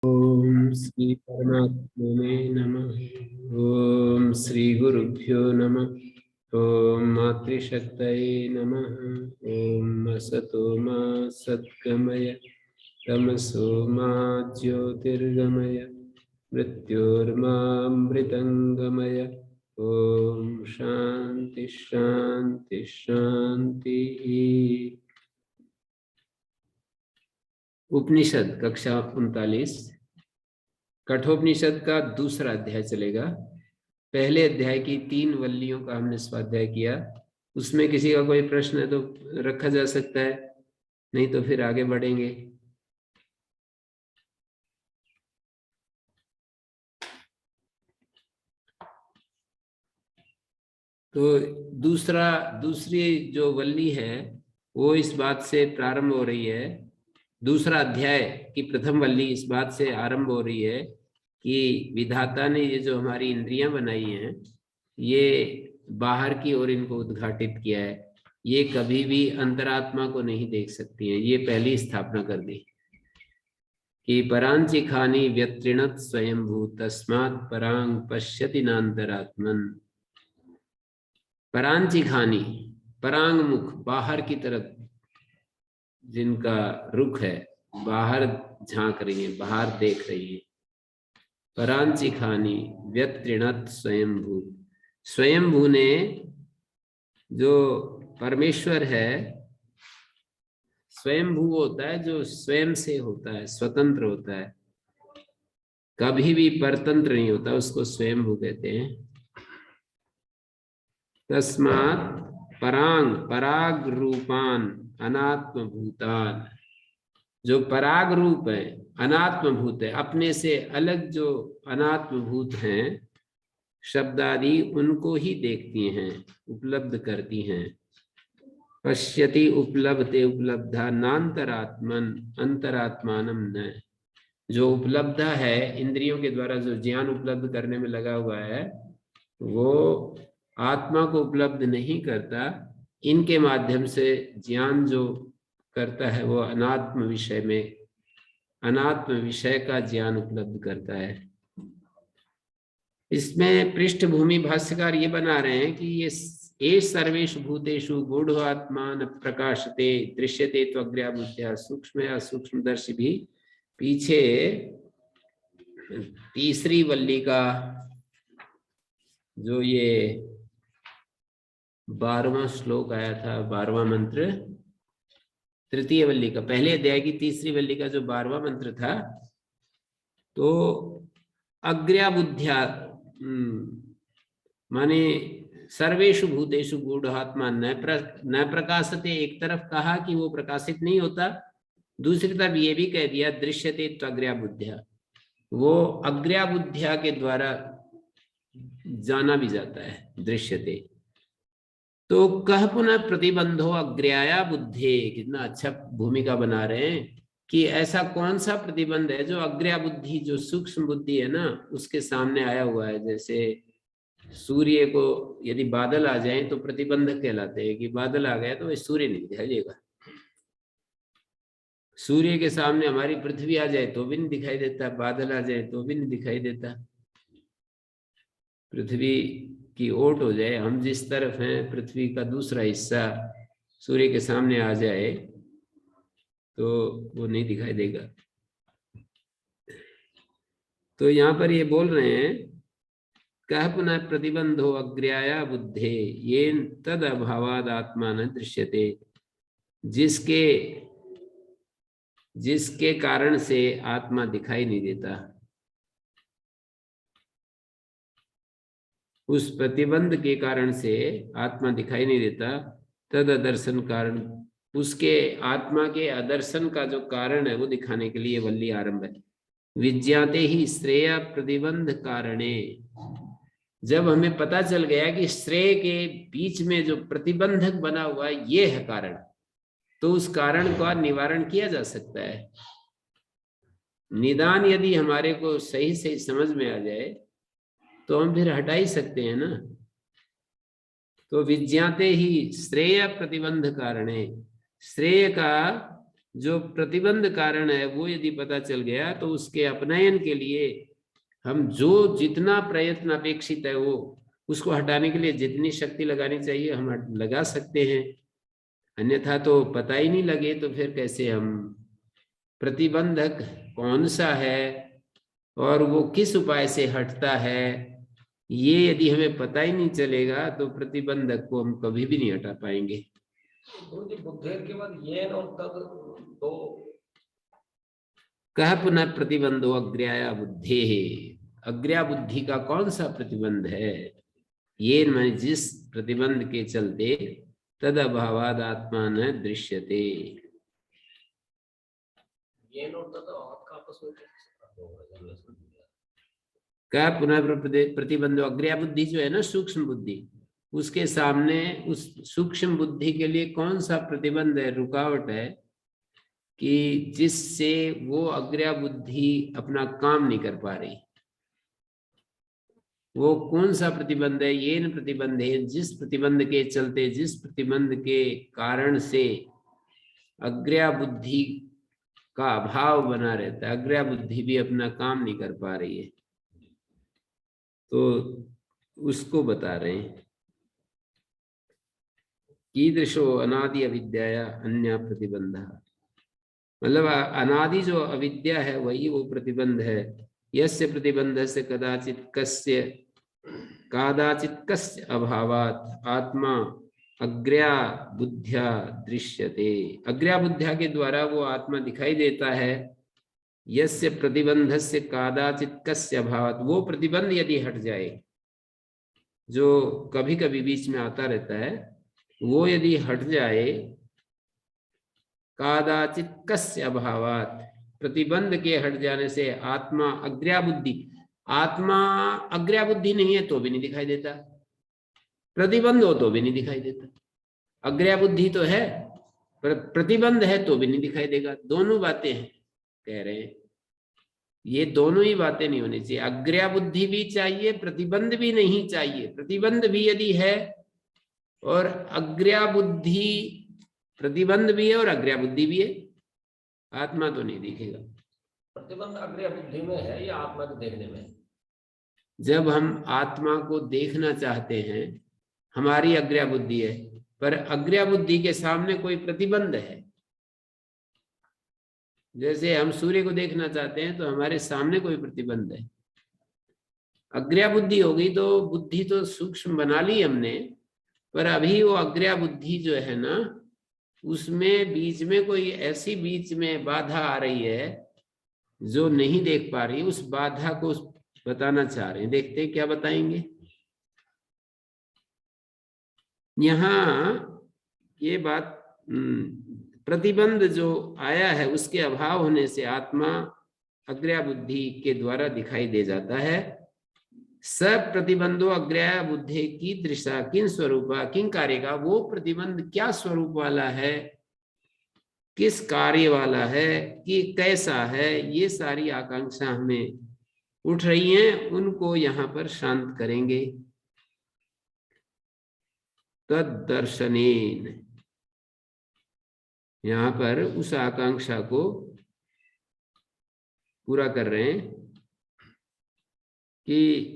ओम श्री परमात्मने नमः। ओम श्री गुरुभ्यो नमः। ओम मातृशक्तये नमः। ओम असतो मा सद्गमय तमसो मा ज्योतिर्गमय मृत्योर्मामृतंगमय। ओम शांति शांति शांति। उपनिषद कक्षा 39 कठोपनिषद का दूसरा अध्याय चलेगा। पहले अध्याय की 3 वल्लियों का हमने स्वाध्याय किया। उसमें किसी का कोई प्रश्न है तो रखा जा सकता है, नहीं तो फिर आगे बढ़ेंगे। तो दूसरी जो वल्ली है वो इस बात से प्रारंभ हो रही है। दूसरा अध्याय की प्रथम वल्ली इस बात से आरंभ हो रही है कि विधाता ने ये जो हमारी इंद्रियां बनाई हैं, ये बाहर की ओर इनको उद्घाटित किया है। ये कभी भी अंतरात्मा को नहीं देख सकती हैं। ये पहली स्थापना कर दी कि परांचि खानी व्यत्रिणत स्वयंभू तस्मात् परांग पश्यति नान्तरात्मन। परांचि खानी, परांग मुख, बाहर की तरफ जिनका रुख है, बाहर झांक रही है, बाहर देख रही है। परांचि खानी व्यत्रिणत स्वयंभू। स्वयंभू ने, जो परमेश्वर है, स्वयंभू होता है जो स्वयं से होता है, स्वतंत्र होता है, कभी भी परतंत्र नहीं होता, उसको स्वयंभू कहते हैं। तस्मात् परांग पराग रूपान अनात्म भूतान। जो पराग रूप है, अनात्म भूत है, अपने से अलग जो अनात्म भूत हैं, शब्द आदि उनको ही देखती हैं, उपलब्ध करती हैं। पश्यति उपलब्धते उपलब्धा नान्तरात्मन अंतरात्मानम न। जो उपलब्ध है, इंद्रियों के द्वारा जो ज्ञान उपलब्ध करने में लगा हुआ है, वो आत्मा को उपलब्ध नहीं करता। इनके माध्यम से ज्ञान जो करता है वो अनात्म विषय में, अनात्म विषय का ज्ञान उपलब्ध करता है। इसमें पृष्ठभूमि भाष्यकार ये बना रहे हैं कि ये सर्वेषु भूतेषु गूढ़ात्मान प्रकाशते दृश्यते त्वग्र्या बुद्ध्या सूक्ष्म या सूक्ष्मदर्शी भी। पीछे तीसरी वल्ली का जो ये 12वां श्लोक आया था, 12वां मंत्र, तृतीय वल्ली का, पहले अध्याय की तीसरी वल्ली का जो 12वां मंत्र था, तो अग्र्या बुद्ध्या माने सर्वेषु भूतेषु गूढ़ात्मा न प्रकाशते। एक तरफ कहा कि वो प्रकाशित नहीं होता, दूसरी तरफ ये भी कह दिया दृश्यते त्वग्र्या बुद्ध्या, वो अग्र्या बुद्ध्या के द्वारा जाना भी जाता है, दृश्यते। तो कह पुनः प्रतिबंधो अग्र्याया बुद्धे। कितना अच्छा भूमिका बना रहे हैं कि ऐसा कौन सा प्रतिबंध है जो अग्र्या बुद्धि, जो सूक्ष्म बुद्धि है ना, उसके सामने आया हुआ है। जैसे सूर्य को यदि बादल आ जाए तो प्रतिबंधक कहलाते हैं कि बादल आ गया तो सूर्य नहीं दिखाई देगा। सूर्य के सामने हमारी पृथ्वी आ जाए तो भी नहीं दिखाई देता, बादल आ जाए तो भी नहीं दिखाई देता। पृथ्वी की ओट हो जाए, हम जिस तरफ हैं, पृथ्वी का दूसरा हिस्सा सूर्य के सामने आ जाए तो वो नहीं दिखाई देगा। तो यहाँ पर ये बोल रहे हैं, कह पुनः प्रतिबंधो अग्र्याया बुद्धे ये तद अभावाद आत्मा न दृश्यते। जिसके जिसके कारण से आत्मा दिखाई नहीं देता, उस प्रतिबंध के कारण से आत्मा दिखाई नहीं देता। तद अदर्शन कारण, उसके आत्मा के अदर्शन का जो कारण है वो दिखाने के लिए वल्ली आरंभ है। विज्ञाते ही श्रेय प्रतिबंध कारणे। जब हमें पता चल गया कि श्रेय के बीच में जो प्रतिबंधक बना हुआ है ये है कारण, तो उस कारण का निवारण किया जा सकता है। निदान यदि हमारे को सही सही समझ में आ जाए तो हम फिर हटा ही सकते हैं ना। तो विज्ञाते ही श्रेय प्रतिबंध कारणे, श्रेय का जो प्रतिबंध कारण है वो यदि पता चल गया तो उसके अपनयन के लिए हम जो जितना प्रयत्न अपेक्षित है वो उसको हटाने के लिए जितनी शक्ति लगानी चाहिए हम लगा सकते हैं। अन्यथा तो पता ही नहीं लगे तो फिर कैसे हम, प्रतिबंधक कौन सा है और वो किस उपाय से हटता है, ये यदि हमें पता ही नहीं चलेगा तो प्रतिबंधक को हम कभी भी नहीं हटा पाएंगे। बुद्धेर के बाद येन और तद दो कह पुनः प्रतिबंधो अग्र्याया बुद्धे, अग्र्या बुद्धि का कौन सा प्रतिबंध है? ये मैं जिस प्रतिबंध के चलते तद अभावाद आत्मा न दृश्यते। येन और तद आपस में क्या पुनः प्रतिबंधो, अग्र्या बुद्धि जो है ना सूक्ष्म बुद्धि, उसके सामने उस सूक्ष्म बुद्धि के लिए कौन सा प्रतिबंध है, रुकावट है कि जिससे वो अग्र्या बुद्धि अपना काम नहीं कर पा रही? वो कौन सा प्रतिबंध है? ये न प्रतिबंध है जिस प्रतिबंध के चलते, जिस प्रतिबंध के कारण से अग्र्या बुद्धि का अभाव बना रहता है, अग्र्या बुद्धि भी अपना काम नहीं कर पा रही है, तो उसको बता रहे हैं। कीदृशो अनादि अविद्या अन्य प्रतिबंध, मतलब अनादि जो अविद्या है वही वो प्रतिबंध है। यस्य प्रतिबंध से कदाचित कस्य अभावात आत्मा अग्र्या बुद्ध्या दृश्यते, अग्र्या बुद्ध्या के द्वारा वो आत्मा दिखाई देता है। यस्य प्रतिबंध से कदाचित कस्य अभावात, वो प्रतिबंध यदि हट जाए जो कभी कभी बीच में आता रहता है, वो यदि हट जाए, कदाचित कस्य अभावात, प्रतिबंध के हट जाने से आत्मा अग्र्या बुद्धि, आत्मा अग्र्या बुद्धि नहीं है तो भी नहीं दिखाई देता, प्रतिबंध हो तो भी नहीं दिखाई देता। अग्र्या बुद्धि तो है पर प्रतिबंध है तो भी नहीं दिखाई देगा। दोनों बातें हैं कह रहे हैं, ये दोनों ही बातें नहीं होनी चाहिए। अग्र्या बुद्धि भी चाहिए, प्रतिबंध भी नहीं चाहिए। प्रतिबंध भी यदि है और अग्र्या बुद्धि, प्रतिबंध भी है और अग्र्या बुद्धि भी है, आत्मा तो नहीं दिखेगा। प्रतिबंध अग्र्या बुद्धि में है या आत्मा को देखने में? जब हम आत्मा को देखना चाहते हैं, हमारी अग्र्या बुद्धि है, पर अग्र्या बुद्धि के सामने कोई प्रतिबंध है। जैसे हम सूर्य को देखना चाहते हैं तो हमारे सामने कोई प्रतिबंध है। अग्र्या बुद्धि हो गई तो बुद्धि तो सूक्ष्म बना ली हमने, पर अभी वो अग्र्या बुद्धि जो है ना, उसमें बीच में कोई ऐसी बीच में बाधा आ रही है जो नहीं देख पा रही, उस बाधा को बताना चाह रहे हैं। देखते हैं क्या बताएंगे। यहाँ ये बात, प्रतिबंध जो आया है उसके अभाव होने से आत्मा अग्र्या बुद्धि के द्वारा दिखाई दे जाता है। सब प्रतिबंधो अग्र्या बुद्धि की दृशा किन स्वरूपा किन कार्य का, वो प्रतिबंध क्या स्वरूप वाला है, किस कार्य वाला है, कि कैसा है, ये सारी आकांक्षा हमें उठ रही हैं, उनको यहाँ पर शांत करेंगे। तद्दर्शनेन, यहाँ पर उस आकांक्षा को पूरा कर रहे हैं कि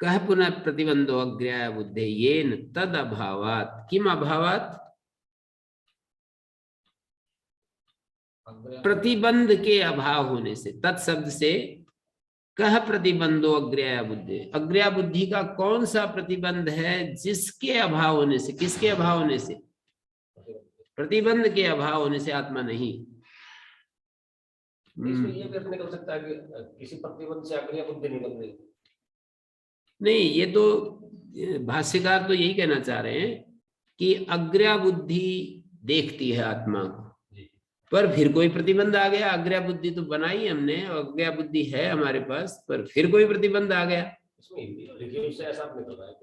कह पुनः प्रतिबंधो अग्र्या बुद्धे येन तद अभावात, किम अभावात, प्रतिबंध के अभाव होने से। तत्शब्द से कह प्रतिबंधो अग्र्या बुद्धि, अग्र्या बुद्धि का कौन सा प्रतिबंध है जिसके अभाव होने से, किसके अभाव होने से, प्रतिबंध के अभाव होने से आत्मा नहीं। इसमें ये भी निकल सकता है कि किसी प्रतिबंध से अग्र्या बुद्धि नहीं बन रही। नहीं, ये तो भाष्यकार तो यही कहना चाह रहे हैं कि अग्र्या बुद्धि देखती है आत्मा को, पर फिर कोई प्रतिबंध आ गया। अग्र्या बुद्धि तो बनाई हमने, अग्र्या बुद्धि है हमारे पास, पर फिर कोई प्रतिबंध आ गया।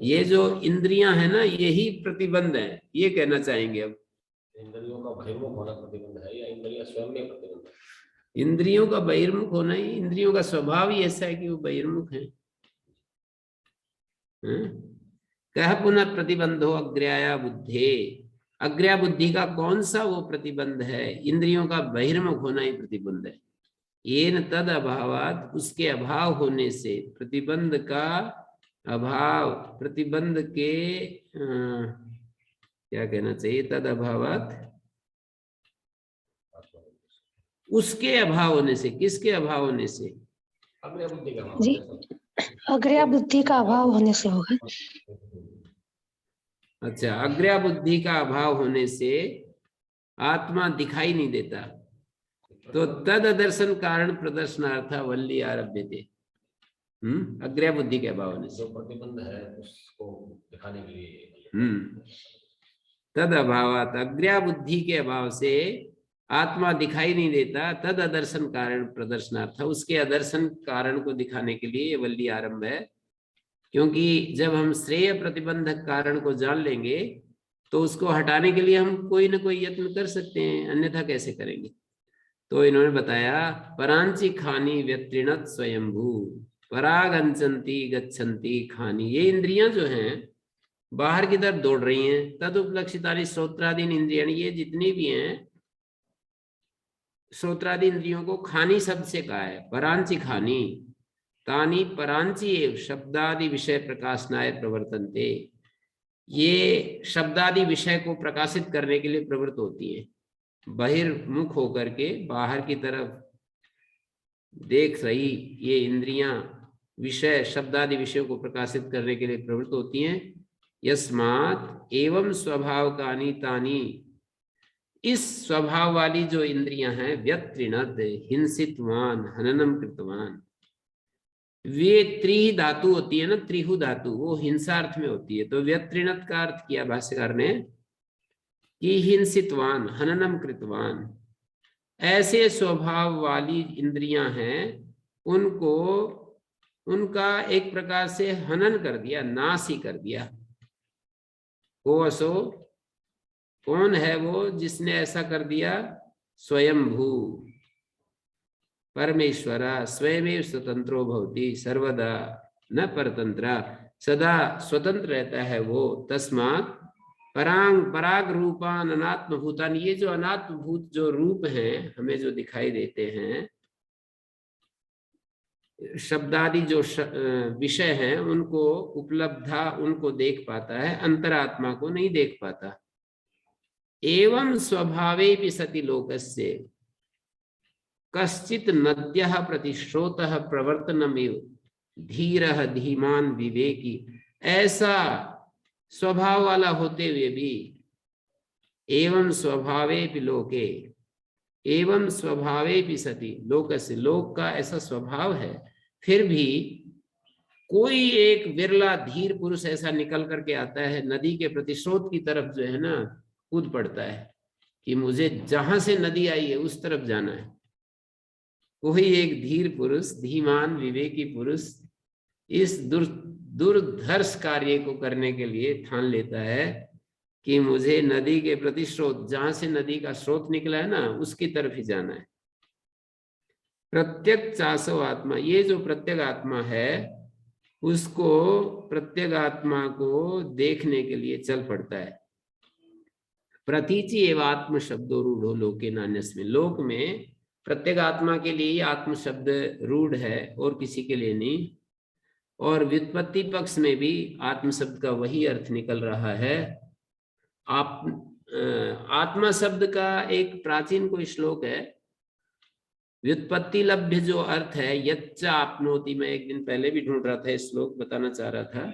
ये जो इंद्रियां है ना, यही प्रतिबंध है, ये कहना चाहेंगे। अब इंद्रियों का बहिर्मुख होना प्रतिबंध है या इंद्रियां स्वयं में प्रतिबंध है? इंद्रियों का बहिर्मुख होना ही, इंद्रियों का स्वभाव ही ऐसा है कि वो बहिर्मुख है। कह पुनः प्रतिबंधो अग्र्याया बुद्धे, अग्र्या बुद्धि का कौन सा वो प्रतिबंध है? इंद्रियों का बहिर्मुख होना ही प्रतिबंध है। येन तद अभावात, उसके अभाव होने से, प्रतिबंध का अभाव, प्रतिबंध के क्या कहना चाहिए, तद अभावात, उसके अभाव होने से। किसके अभाव होने से? अग्रया बुद्धि का अभाव जी, अग्रया बुद्धि का अभाव होने से होगा। अच्छा, अग्र्या बुद्धि का अभाव होने से आत्मा दिखाई नहीं देता। तो तद दर्शन कारण प्रदर्शनार्थ वल्ली आरभ्य थे। अग्र्या बुद्धि के अभाव होने से, जो प्रतिबंध है उसको दिखाने के लिए। तद अभावात, अग्र्या बुद्धि के अभाव से आत्मा दिखाई नहीं देता। तद अदर्शन कारण प्रदर्शनार्थ, उसके अदर्शन कारण को दिखाने के लिए ये वल्ली आरंभ है। क्योंकि जब हम श्रेय प्रतिबंधक कारण को जान लेंगे तो उसको हटाने के लिए हम कोई ना कोई यत्न कर सकते हैं, अन्यथा कैसे करेंगे? तो इन्होंने बताया, परांची खानी व्यत्रिणत स्वयंभू, परागंचंती गच्छन्ति खानी। ये इंद्रियां जो हैं बाहर की तरफ दौड़ रही हैं। तद उपलक्षितानि श्रोत्रादीन इंद्रियां, ये जितनी भी हैं श्रोत्रादि इंद्रियों को खानी शब्द से कहा है। परांची खानी, तानी परांची एव शब्दादि विषय प्रकाशनाय प्रवर्तन्ते। ये शब्दादि विषय को प्रकाशित करने के लिए प्रवृत्त होती है। बहिर्मुख होकर के बाहर की तरफ देख रही ये इंद्रियां विषय, शब्दादि विषयों को प्रकाशित करने के लिए प्रवृत्त होती हैं। यस्मात् एवं स्वभाव कानी तानी, इस स्वभाव वाली जो इंद्रियां हैं, व्यत्रिणद हिंसितवान हननम कृतवान। वे त्रि धातु होती है ना, त्रिहु धातु, वो हिंसार्थ में होती है। तो व्यत्रिणद का अर्थ किया भाष्यकार ने कि हिंसितवान हननम कृतवान। ऐसे स्वभाव वाली इंद्रियां हैं, उनको उनका एक प्रकार से हनन कर दिया, नाश ही कर दिया। वो असो कौन है वो जिसने ऐसा कर दिया? स्वयंभू परमेश्वरा स्वयमेव स्वतंत्रो भवति सर्वदा न परतंत्र, सदा स्वतंत्र रहता है वो। तस्मात् पराग रूपान अनात्म भूतान, ये जो अनात्म भूत जो रूप हैं हमें जो दिखाई देते हैं, शब्दादि जो विषय हैं, उनको उपलब्धा, उनको देख पाता है, अंतरात्मा को नहीं देख पाता। एवं स्वभावे भी सति लोकस्य कश्चित नद्यः प्रतिश्रोतः प्रवर्तनमेव धीरः धीमान विवेकी। ऐसा स्वभाव वाला होते हुए भी, एवं स्वभावे भी लोके, एवं स्वभावे भी सति लोकस्य, लोक का ऐसा स्वभाव है, फिर भी कोई एक विरला धीर पुरुष ऐसा निकल करके आता है, नदी के प्रतिस्रोत की तरफ जो है ना कूद पड़ता है कि मुझे जहां से नदी आई है उस तरफ जाना है। कोई एक धीर पुरुष, धीमान विवेकी पुरुष इस दुर्धर्ष कार्य को करने के लिए ठान लेता है कि मुझे नदी के प्रतिस्रोत, जहां से नदी का स्रोत निकला है ना, उसकी तरफ ही जाना है। प्रत्यक चासो आत्मा, ये जो प्रत्येक आत्मा है उसको, प्रत्येक आत्मा को देखने के लिए चल पड़ता है। प्रतीचि एवं आत्म शब्दों रूढ़ो लोके नान्यस्मिं, लोक में प्रत्येक आत्मा के लिए आत्म शब्द रूढ़ है और किसी के लिए नहीं। और व्युत्पत्ति पक्ष में भी आत्म शब्द का वही अर्थ निकल रहा है। आत्मा शब्द का एक प्राचीन कोई श्लोक है, व्युत्पत्ति लभ्य जो अर्थ है यच्चा आपनोति, मैं एक दिन पहले भी ढूंढ रहा था, इस श्लोक बताना चाह रहा था,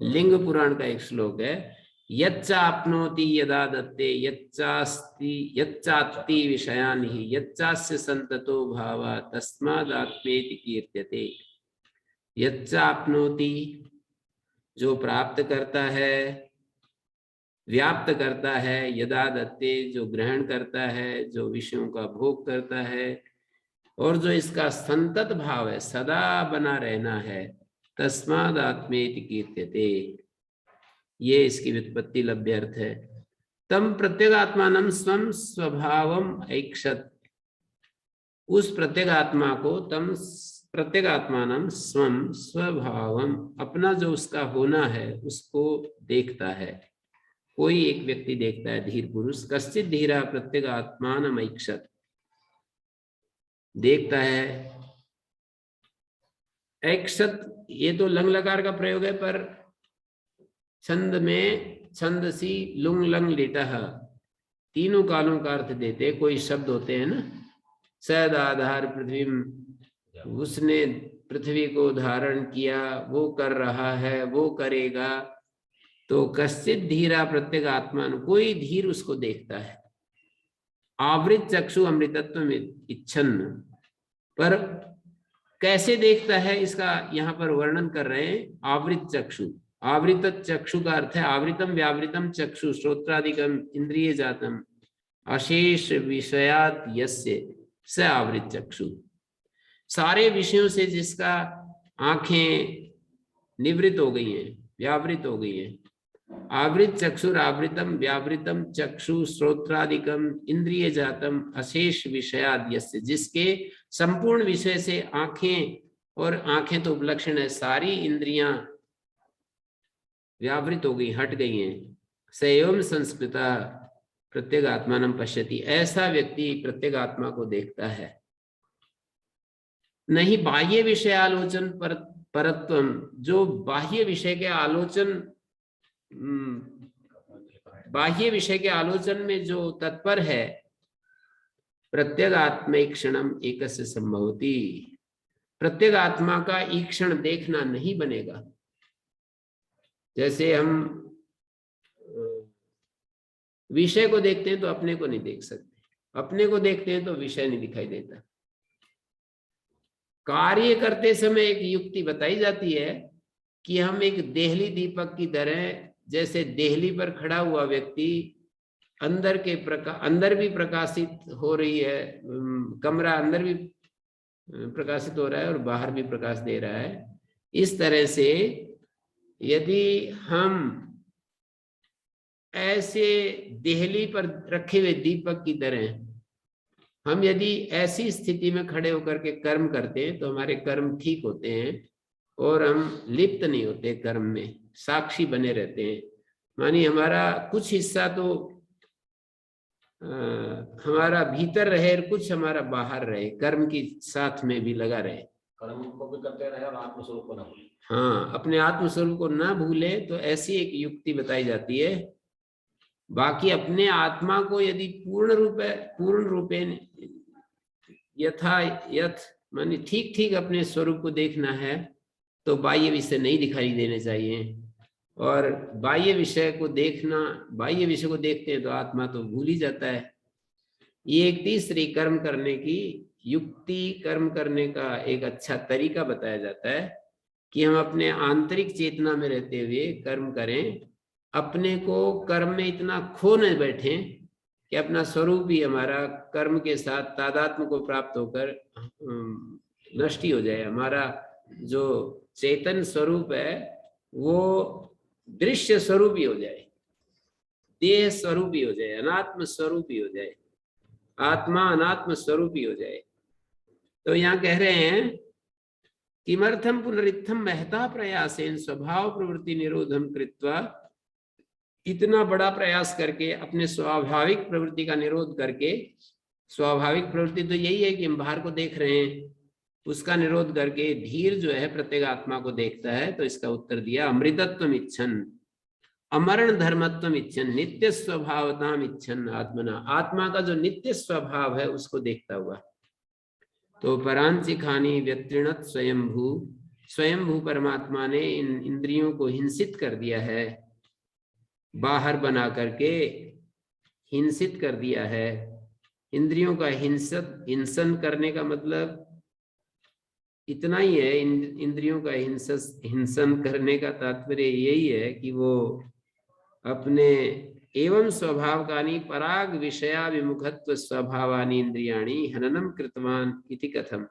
लिंग पुराण का एक श्लोक है, यच्चा आपनोति यदा दत्ते यच्चास्ति विषयान् हि यच्चास्य संततो भावा तस्मादात्मेति कीर्त्यते। यच्चा आपनोति, जो प्राप्त करता है, व्याप्त करता है, यदा दत्ते, जो ग्रहण करता है, जो विषयों का भोग करता है, और जो इसका संतत भाव है, सदा बना रहना है, तस्मादात्मेति कीर्त्यते, ये इसकी व्युत्पत्ति लभ्य अर्थ है। तम प्रत्यगात्मानं स्वं स्वभावम ऐक्षत, उस प्रत्यगात्मा को तम प्रत्यगात्मानं स्वम स्वभावम, अपना जो उसका होना है उसको देखता है। कोई एक व्यक्ति देखता है, धीर पुरुष। कश्चित धीरा प्रत्यगात्मानम ऐक्षत, देखता है। ऐक्षत ये तो लंग लकार का प्रयोग है, पर छंद में छंदसी लुंग लंग लिटह, तीनों कालों का अर्थ देते। कोई शब्द होते हैं ना, सद आधार पृथ्वी, उसने पृथ्वी को धारण किया, वो कर रहा है, वो करेगा। तो कश्चित धीरा प्रत्यगात्मान, कोई धीर उसको देखता है। आवृत चक्षु अमृतत्व में इच्छन्न, पर कैसे देखता है इसका यहाँ पर वर्णन कर रहे हैं। आवृत चक्षु, आवृत चक्षु का अर्थ है आवृतम व्यावृतम चक्षु श्रोत्रादिकम इंद्रिय जातम अशेष विषयात यस्य स आवृत चक्षु, सारे विषयों से जिसका आंखें निवृत्त हो गई हैं, व्यावृत हो गई हैं। आवृत चक्षुर आवृतम व्यावृतम चक्षु श्रोत्रादिकम इंद्रिय जातम अशेष विषयाद यस्य, जिसके संपूर्ण विषय से आंखें, और आंखें तो उपलक्षण है, सारी इंद्रियां व्यावृत हो गई, हट गई हैं। सएवं संस्कृता प्रत्यगात्मानं पश्यति, ऐसा व्यक्ति प्रत्यगात्मा को देखता है। नहीं बाह्य विषय आलोचन परत्वम, जो बाह्य विषय के आलोचन, बाह्य विषय के आलोचन में जो तत्पर है, प्रत्यगात्मैक्षणम एकस्य संभवति, प्रत्यगात्मा का ईक्षण देखना नहीं बनेगा। जैसे हम विषय को देखते हैं तो अपने को नहीं देख सकते, अपने को देखते हैं तो विषय नहीं दिखाई देता। कार्य करते समय एक युक्ति बताई जाती है कि हम एक देहली दीपक की तरह, जैसे देहली पर खड़ा हुआ व्यक्ति अंदर भी प्रकाशित हो रही है, कमरा अंदर भी प्रकाशित हो रहा है और बाहर भी प्रकाश दे रहा है। इस तरह से यदि हम ऐसे देहली पर रखे हुए दीपक की तरह, हम यदि ऐसी स्थिति में खड़े होकर के कर्म करते हैं तो हमारे कर्म ठीक होते हैं और हम लिप्त नहीं होते कर्म में, साक्षी बने रहते हैं। मानिए हमारा कुछ हिस्सा तो हमारा भीतर रहे और कुछ हमारा बाहर रहे, कर्म की साथ में भी लगा रहे, कर्म को भी करते रहे और आत्मस्वरूप को ना भूले। हाँ, अपने आत्मस्वरूप को ना भूले। तो ऐसी एक युक्ति बताई जाती है। बाकी अपने आत्मा को यदि पूर्ण रूपे यथा यथ, माने ठीक ठीक अपने स्वरूप को देखना है तो बाह्य विषय नहीं दिखाई देने चाहिए। और बाह्य विषय को देखते हैं तो आत्मा तो भूल ही जाता है। ये एक तीसरी कर्म करने की युक्ति, कर्म करने का एक अच्छा तरीका बताया जाता है कि हम अपने आंतरिक चेतना में रहते हुए कर्म करें, अपने को कर्म में इतना खो न बैठे कि अपना स्वरूप ही हमारा कर्म के साथ तादात्म्य को प्राप्त होकर नष्ट ही हो जाए। हमारा जो चेतन स्वरूप है वो दृश्य स्वरूप ही हो जाए, देह स्वरूप ही हो जाए, अनात्म स्वरूप ही हो जाए, आत्मा अनात्म स्वरूप ही हो जाए। तो यहाँ कह रहे हैं किमर्थम पुनरित्थम महता प्रयासेन स्वभाव प्रवृत्ति निरोधम कृत्वा, इतना बड़ा प्रयास करके अपने स्वाभाविक प्रवृत्ति का निरोध करके, स्वाभाविक प्रवृत्ति तो यही है कि हम बाहर को देख रहे हैं, उसका निरोध करके धीर जो है प्रत्यगात्मा को देखता है। तो इसका उत्तर दिया अमृतत्वम इच्छन, अमरण धर्मत्वम इच्छन, नित्य स्वभावताम इच्छन आत्मना, आत्मा का जो नित्य स्वभाव है उसको देखता हुआ। तो परांची खानी व्यतीर्णत स्वयंभू, स्वयंभू परमात्मा ने इन इंद्रियों को हिंसित कर दिया है, बाहर बना करके हिंसित कर दिया है। इंद्रियों का हिंसन करने का मतलब इतना ही है, इंद्रियों का हिंसन करने का तात्पर्य यही है कि वो अपने एवं स्वभावकानि पराग विषयाभिमुखत्व स्वभावानि इंद्रियाणि हननम कृतवान इति कथम,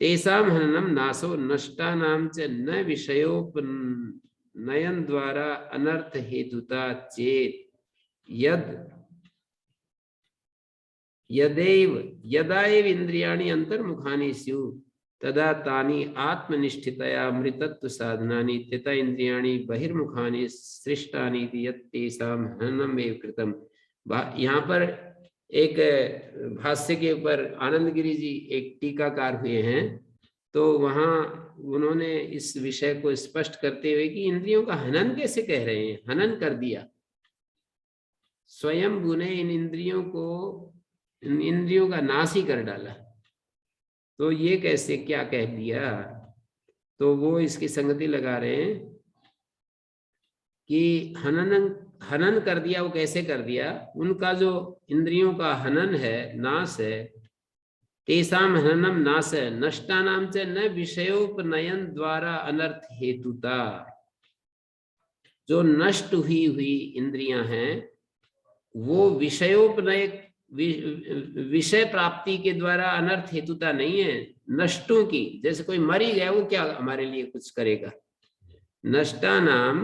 तेषां हननम नासो नष्टानां च न विषयोपनयन द्वारा अनर्थ हेतुता चेत यदैव इंद्रियाणि अंतर्मुखानि स्युः तदा तानि आत्मनिष्ठितया अमृतत्व साधनानि तथा इंद्रियाणि बहिर्मुखानि सृष्टानि यत्तेषां हननमेव कृतम्। यहाँ पर एक भाष्य के ऊपर आनंद गिरी जी एक टीकाकार हुए हैं, तो वहां उन्होंने इस विषय को स्पष्ट करते हुए कि इंद्रियों का हनन कैसे कह रहे हैं, हनन कर दिया स्वयं ने इन इंद्रियों का नाश ही कर डाला, तो ये कैसे क्या कह दिया। तो वो इसकी संगति लगा रहे हैं कि हनन कर दिया। वो कैसे कर दिया, उनका जो इंद्रियों का हनन है, नाश है, तेषाम हननम नाश है नष्टानाम च न विषयोपनयन द्वारा अनर्थ हेतुता। जो नष्ट हुई इंद्रियां हैं वो विषयोपनय विषय प्राप्ति के द्वारा अनर्थ हेतुता नहीं है, नष्टों की। जैसे कोई मर ही गया, वो क्या हमारे लिए कुछ करेगा। नष्टा नाम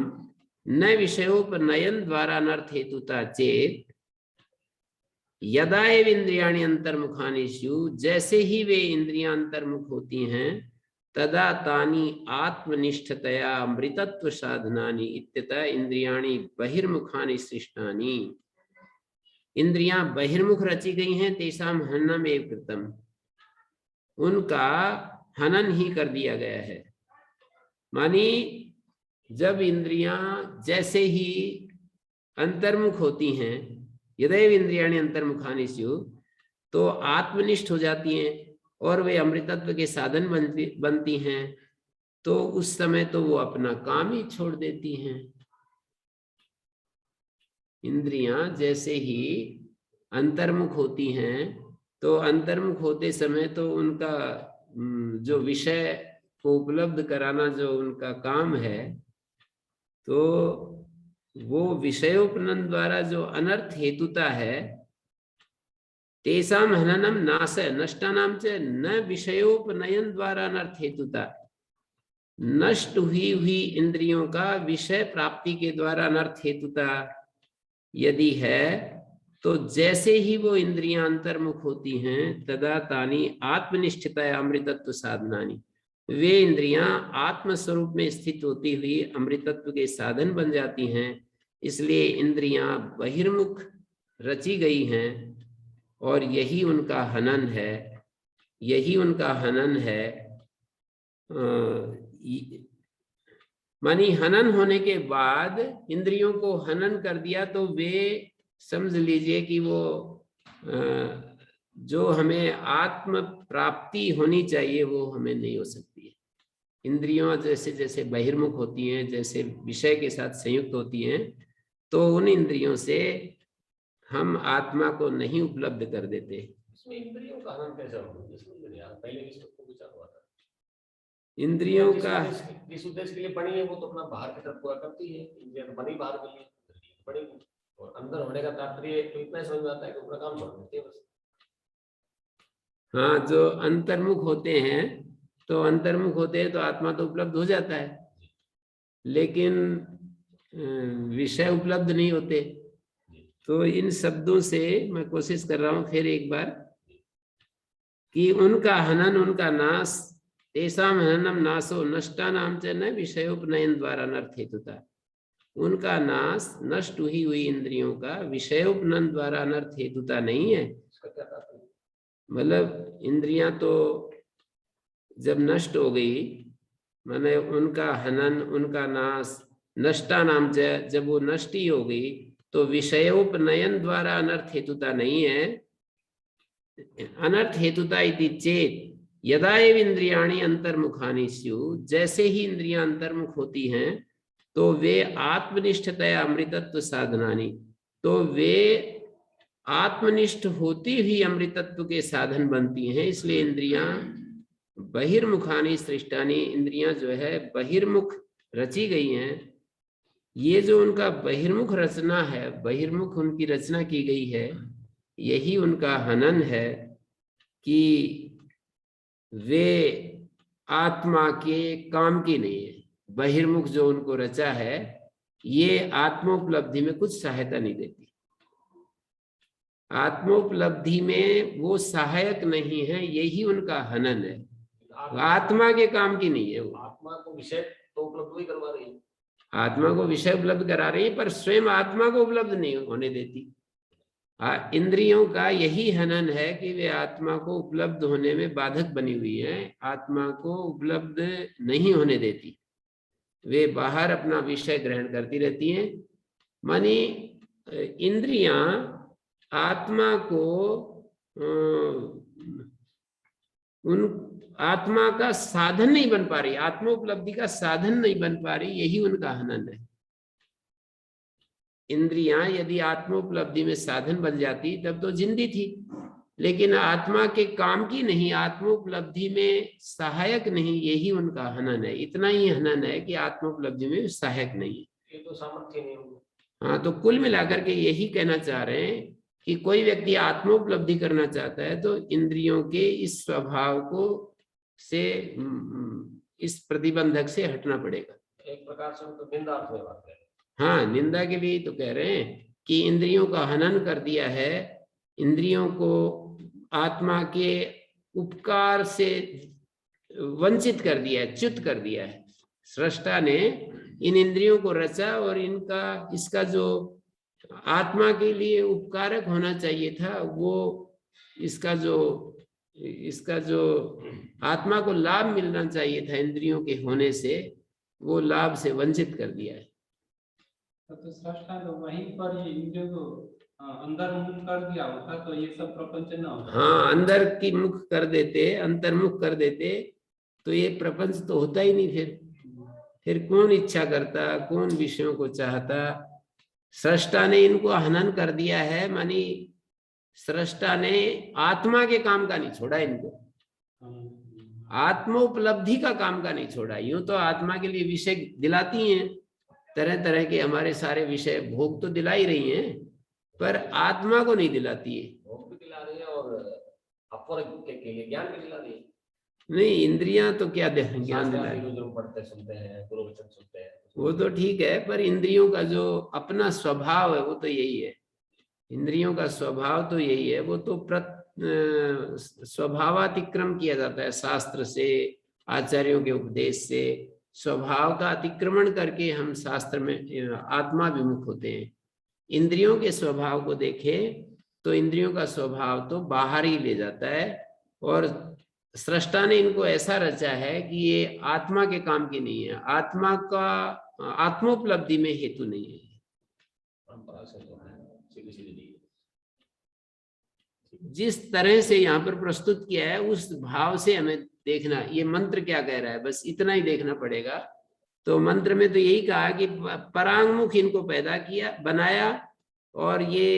न विषयोपनयन द्वारा अनर्थ हेतुता चेत यदा एव इंद्रियाणि अंतर्मुखानि स्युः, जैसे ही वे इंद्रियां अंतर्मुख होती हैं, तदा तानि आत्मनिष्ठतया अमृतत्व साधनानि इत्यतः इंद्रियाणि बहिर्मुखानि सृष्टानि। इंद्रियां बहिर्मुख रची गई हैं, तेषाम हननम एव कृतम, उनका हनन ही कर दिया गया है। मानी जब इंद्रियां जैसे ही अंतर्मुख होती हैं, यदैव इंद्रियाणि अंतर्मुखानि स्युः, तो आत्मनिष्ठ हो जाती हैं और वे अमृतत्व के साधन बनती हैं, तो उस समय तो वो अपना काम ही छोड़ देती हैं। इंद्रियां जैसे ही अंतर्मुख होती हैं, तो अंतर्मुख होते समय तो उनका जो विषय को उपलब्ध कराना जो उनका काम है, तो वो विषयोपनयन द्वारा जो अनर्थ हेतुता है, तेषाम हननम नाश नष्टानाम च न विषयोपनयन द्वारा अनर्थ हेतुता। नष्ट हुई इंद्रियों का विषय प्राप्ति के द्वारा अनर्थ हेतुता यदि है, तो जैसे ही वो इंद्रियां अंतर्मुख होती हैं, तदा तानि आत्मनिष्ठता अमृतत्व साधनानि, वे इंद्रियां आत्मस्वरूप में स्थित होती हुई अमृतत्व के साधन बन जाती हैं। इसलिए इंद्रियां बहिर्मुख रची गई हैं और यही उनका हनन है, यही उनका हनन है। मानी हनन होने के बाद इंद्रियों को हनन कर दिया, तो वे समझ लीजिए कि वो जो हमें आत्म प्राप्ति होनी चाहिए वो हमें नहीं हो सकती है। इंद्रियों जैसे जैसे बहिर्मुख होती हैं, जैसे विषय के साथ संयुक्त होती हैं, तो उन इंद्रियों से हम आत्मा को नहीं उपलब्ध कर देते। इसमें इंद्रियों का हनन कैसे होगा, इसमें नहीं यार, पहले भी सबको विचार हुआ था। इंद्रियों का जिस उद्देश्य के लिए बनी है वो तो अपना बाहर की तरफ पूरा करती है। इंद्रियां तो बनी बाहर के लिए, बनेगी, और अंदर होने का तात्पर्य तो इतना समझ में आता है कि अपना काम छोड़ देते हैं बस। हाँ, जो अंतर्मुख होते हैं, तो अंतर्मुख होते हैं तो आत्मा तो उपलब्ध हो जाता है, लेकिन विषय उपलब्ध नहीं होते। तो इन शब्दों से मैं कोशिश कर रहा हूं फिर एक बार कि उनका हनन, उनका नाश, तेषाम हननम नाशो नष्टानाम च न विषयोपनयन द्वारा अनर्थ हेतुता। उनका नाश नष्ट हुई इंद्रियों का विषयोपनयन द्वारा अनर्थ हेतुता नहीं है। मतलब इंद्रियां तो जब नष्ट हो गई, माने उनका हनन, उनका नाश, नष्टा नाम से जब वो नष्ट ही हो गई, तो विषयोपनयन द्वारा अनर्थ हेतुता नहीं है। अनर्थ हेतुता इति चेत यदा एव इंद्रियाणि अंतर्मुखानि स्युः, जैसे ही इंद्रियां अंतर्मुख होती हैं, तो वे आत्मनिष्ठतया अमृतत्व साधनानि, तो वे आत्मनिष्ठ होती हुई अमृतत्व के साधन बनती हैं। इसलिए इंद्रियां बहिर्मुखानि सृष्टानि, इंद्रियां जो है बहिर्मुख रची गई हैं। ये जो उनका बहिर्मुख रचना है, बहिर्मुख उनकी रचना की गई है, यही उनका हनन है कि वे आत्मा के काम की नहीं है। बहिर्मुख जो उनको रचा है, ये आत्मोपलब्धि में कुछ सहायता नहीं देती। आत्मोपलब्धि में वो सहायक नहीं है, यही उनका हनन है। आत्मा के काम की नहीं है वो। आत्मा को विषय तो उपलब्ध ही करवा रही है, आत्मा को विषय उपलब्ध करा रही है पर स्वयं आत्मा को उपलब्ध नहीं होने देती। इंद्रियों का यही हनन है कि वे आत्मा को उपलब्ध होने में बाधक बनी हुई है, आत्मा को उपलब्ध नहीं होने देती। वे बाहर अपना विषय ग्रहण करती रहती हैं। मानी इंद्रियां आत्मा को उन आत्मा का साधन नहीं बन पा रही, आत्मा उपलब्धि का साधन नहीं बन पा रही, यही उनका हनन है। इंद्रियां यदि आत्मोपलब्धि में साधन बन जाती तब तो जिंदी थी, लेकिन आत्मा के काम की नहीं, आत्मोपलब्धि में सहायक नहीं, यही उनका हनन है। इतना ही हनन है कि आत्मोपलब्धि में सहायक नहीं है। ये तो सामर्थ्य नहीं होगा। हाँ, तो कुल मिलाकर के यही कहना चाह रहे हैं कि कोई व्यक्ति आत्मोपलब्धि करना चाहता है तो इंद्रियों के इस स्वभाव को से इस प्रतिबंधक से हटना पड़ेगा। एक प्रकार से तो निंदा अर्थ में बात है। हाँ, निंदा के लिए तो कह रहे हैं कि इंद्रियों का हनन कर दिया है, इंद्रियों को आत्मा के उपकार से वंचित कर दिया है, च्युत कर दिया है। सृष्टा ने इन इंद्रियों को रचा और इनका इसका जो आत्मा के लिए उपकारक होना चाहिए था, वो इसका जो आत्मा को लाभ मिलना चाहिए था इंद्रियों के होने से, वो लाभ से वंचित कर दिया है। तो सृष्टा तो वहीं पर ये इंद्रियों को अंदर मुख कर दिया होता तो ये सब प्रपंच न होता। हाँ, अंदर की मुख कर देते, अंतर्मुख कर देते तो ये प्रपंच तो होता ही नहीं। फिर कौन इच्छा करता, कौन विषयों को चाहता। सृष्टा ने इनको हनन कर दिया है, मानी सृष्टा ने आत्मा के काम का नहीं छोड़ा, इनको आत्मोपलब्धि का काम का नहीं छोड़ा। यूं तो आत्मा के लिए विषय दिलाती हैं, तरह तरह के हमारे सारे विषय भोग तो दिला ही रही हैं, पर आत्मा को नहीं दिलाती है। भोग भी दिला रही है और अपर के लिए ज्ञान भी दिला रही है। नहीं, इंद्रियां तो क्या ज्ञान दिला रही है, जो पढ़ते सुनते हैं, गुरु वचन सुनते हैं, वो तो ठीक है, पर इंद्रियों का जो अपना स्वभाव है वो तो यही है। इंद्रियों का स्वभाव तो यही है, वो तो स्वभावातिक्रम किया जाता है शास्त्र से, आचार्यों के उपदेश से। स्वभाव का अतिक्रमण करके हम शास्त्र में आत्मा विमुख होते हैं। इंद्रियों के स्वभाव को देखें तो इंद्रियों का स्वभाव तो बाहर ही ले जाता है, और सृष्टा ने इनको ऐसा रचा है कि ये आत्मा के काम की नहीं है, आत्मा का आत्मोपलब्धि में हेतु नहीं है। परंपरा से तो है, सीधी जिस तरह से यहाँ पर प्रस्तुत किया है उस भाव से हमें देखना, ये मंत्र क्या कह रहा है, बस इतना ही देखना पड़ेगा। तो मंत्र में तो यही कहा कि परांगमुख इनको पैदा किया, बनाया, और ये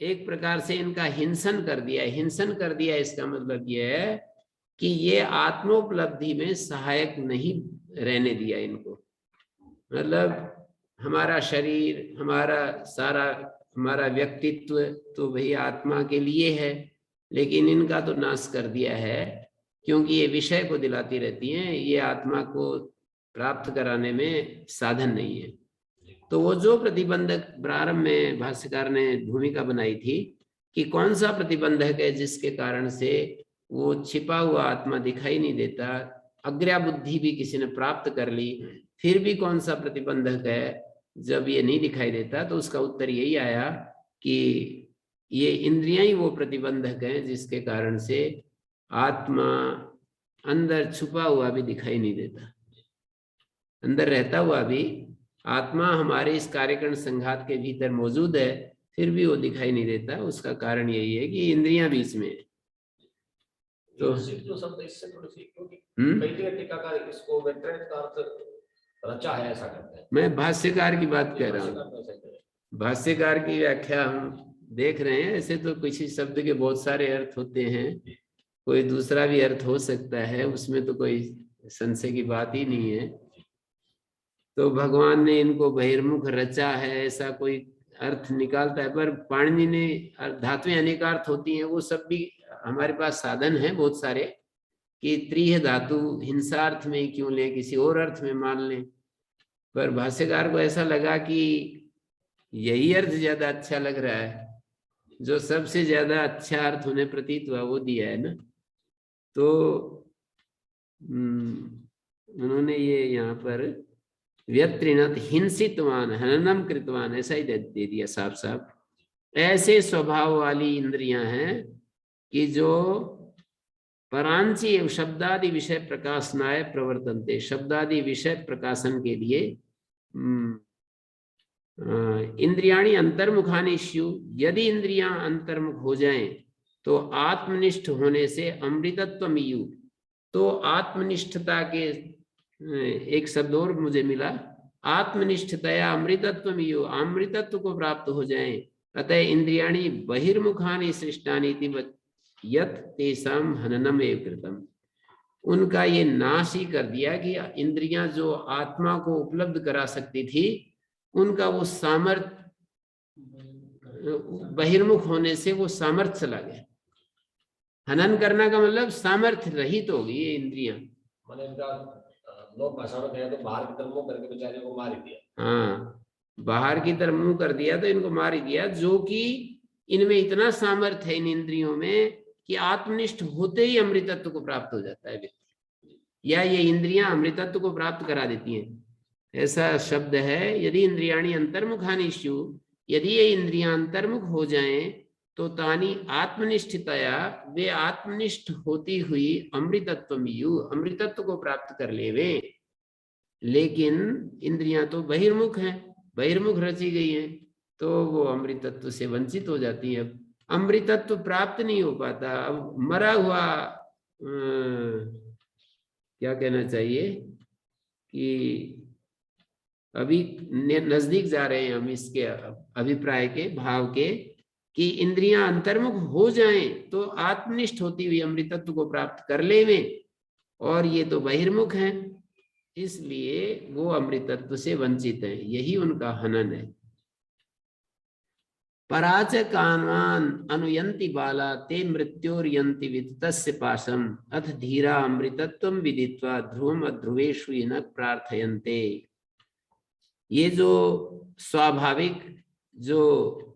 एक प्रकार से इनका हिंसन कर दिया। हिंसन कर दिया इसका मतलब ये है कि ये आत्मोपलब्धि में सहायक नहीं रहने दिया इनको। मतलब हमारा शरीर, हमारा व्यक्तित्व तो भाई आत्मा के लिए है, लेकिन इनका तो नाश कर दिया है, क्योंकि ये विषय को दिलाती रहती हैं, ये आत्मा को प्राप्त कराने में साधन नहीं है। तो वो जो प्रतिबंधक प्रारंभ में भाष्यकार ने भूमिका बनाई थी कि कौन सा प्रतिबंधक है जिसके कारण से वो छिपा हुआ आत्मा दिखाई नहीं देता, अज्ञा बुद्धि भी किसी ने प्राप्त कर ली, फिर भी कौन सा प्रतिबंधक है जब ये नहीं दिखाई देता, तो उसका उत्तर यही आया कि ये इंद्रियां ही वो प्रतिबंधक हैं जिसके कारण से आत्मा अंदर छुपा हुआ भी दिखाई नहीं देता। अंदर रहता हुआ भी आत्मा हमारे इस कार्यकरण संघात के भीतर मौजूद है, फिर भी वो दिखाई नहीं देता। उसका कारण यही है कि इंद्रियां बीच में है। तो जो शब्द इससे थोड़ी सी, क्योंकि कई जगह टीकाकार इसको व्यतिरिक्त का अर्थ रचा है ऐसा करते हैं। मैं भाष्यकार की बात कह रहा हूँ, भाष्यकार की व्याख्या हम देख रहे हैं। ऐसे तो किसी शब्द के बहुत सारे अर्थ होते हैं, कोई दूसरा भी अर्थ हो सकता है, उसमें तो कोई संशय की बात ही नहीं है। तो भगवान ने इनको बहिर्मुख रचा है ऐसा कोई अर्थ निकालता है, पर पाणिनि ने धातुएं अनेकार्थ होती हैं, वो सब भी हमारे पास साधन है बहुत सारे कि त्रिह धातु हिंसार्थ में क्यों लें, किसी और अर्थ में मान लें। पर भाष्यकार को ऐसा लगा कि यही अर्थ ज्यादा अच्छा लग रहा है, जो सबसे ज्यादा अच्छा अर्थ होने प्रतीत हुआ वो दिया है ना। तो उन्होंने ये यहाँ पर व्यत्रिणत हिंसितवान हननम कृतवान ऐसा ही दे दिया साफ साफ। ऐसे स्वभाव वाली इंद्रियां हैं कि जो परांची शब्दादि विषय प्रकाशनाय प्रवर्तन्ते, शब्दादि विषय प्रकाशन के लिए इंद्रियाणि अंतर्मुखानि स्यु, यदि इंद्रियां अंतर्मुख हो जाएं तो आत्मनिष्ठ होने से अमृतत्वमियु, तो आत्मनिष्ठता के एक शब्द और मुझे मिला, आत्मनिष्ठतया अमृतत्वमियु, अमृतत्व को प्राप्त हो जाएं। अतः इंद्रियाणि बहिर्मुखानि सृष्टानि यत् तेषां हननम एव कृतम्, उनका ये नाश ही कर दिया कि इंद्रियां जो आत्मा को उपलब्ध करा सकती थी उनका वो सामर्थ्य बहिर्मुख होने से वो सामर्थ्य चला गया। हनन करना का मतलब सामर्थ्य रहित हो गई ये इंद्रियां। मैंने इनका लोक भाषा में कहा तो बाहर की तरफ मुंह करके बेचारे को मार ही दिया। हाँ, बाहर की तरफ मुंह कर दिया तो इनको मार ही दिया, जो कि इनमें इतना सामर्थ्य है इन इंद्रियों में कि आत्मनिष्ठ होते ही अमृतत्व को प्राप्त हो जाता है व्यक्ति, या ये इंद्रियां अमृतत्व को प्राप्त करा देती हैं। ऐसा शब्द है, यदि इंद्रियाणि अंतर्मुखानि स्युः, यदि ये इंद्रियां अंतर्मुख हो जाएं तो तानि आत्मनिष्ठतया, वे आत्मनिष्ठ होती हुई अमृतत्वमियु, अमृतत्व को प्राप्त कर लेवे। लेकिन इंद्रियां तो बहिर्मुख हैं, बहिर्मुख रची गई हैं, तो वो अमृतत्व से वंचित हो जाती हैं। अमृतत्व प्राप्त नहीं हो पाता। अब मरा हुआ क्या कहना चाहिए कि अभी नजदीक जा रहे हैं हम इसके अभिप्राय के भाव के, कि इंद्रियां अंतर्मुख हो जाएं तो आत्मनिष्ठ होती हुई अमृतत्व को प्राप्त कर लेवें, और ये तो बहिर्मुख हैं, इसलिए वो अमृतत्व से वंचित हैं, यही उनका हनन है। पराच कामान अनुयंति बाला ते मृत्योर्यंति विदितस्य पाशम अथ धीरा अमृतत्वं विदित्वा ध्रुवम अध्रुवेषु न प्रार्थयन्ते। ये जो स्वाभाविक जो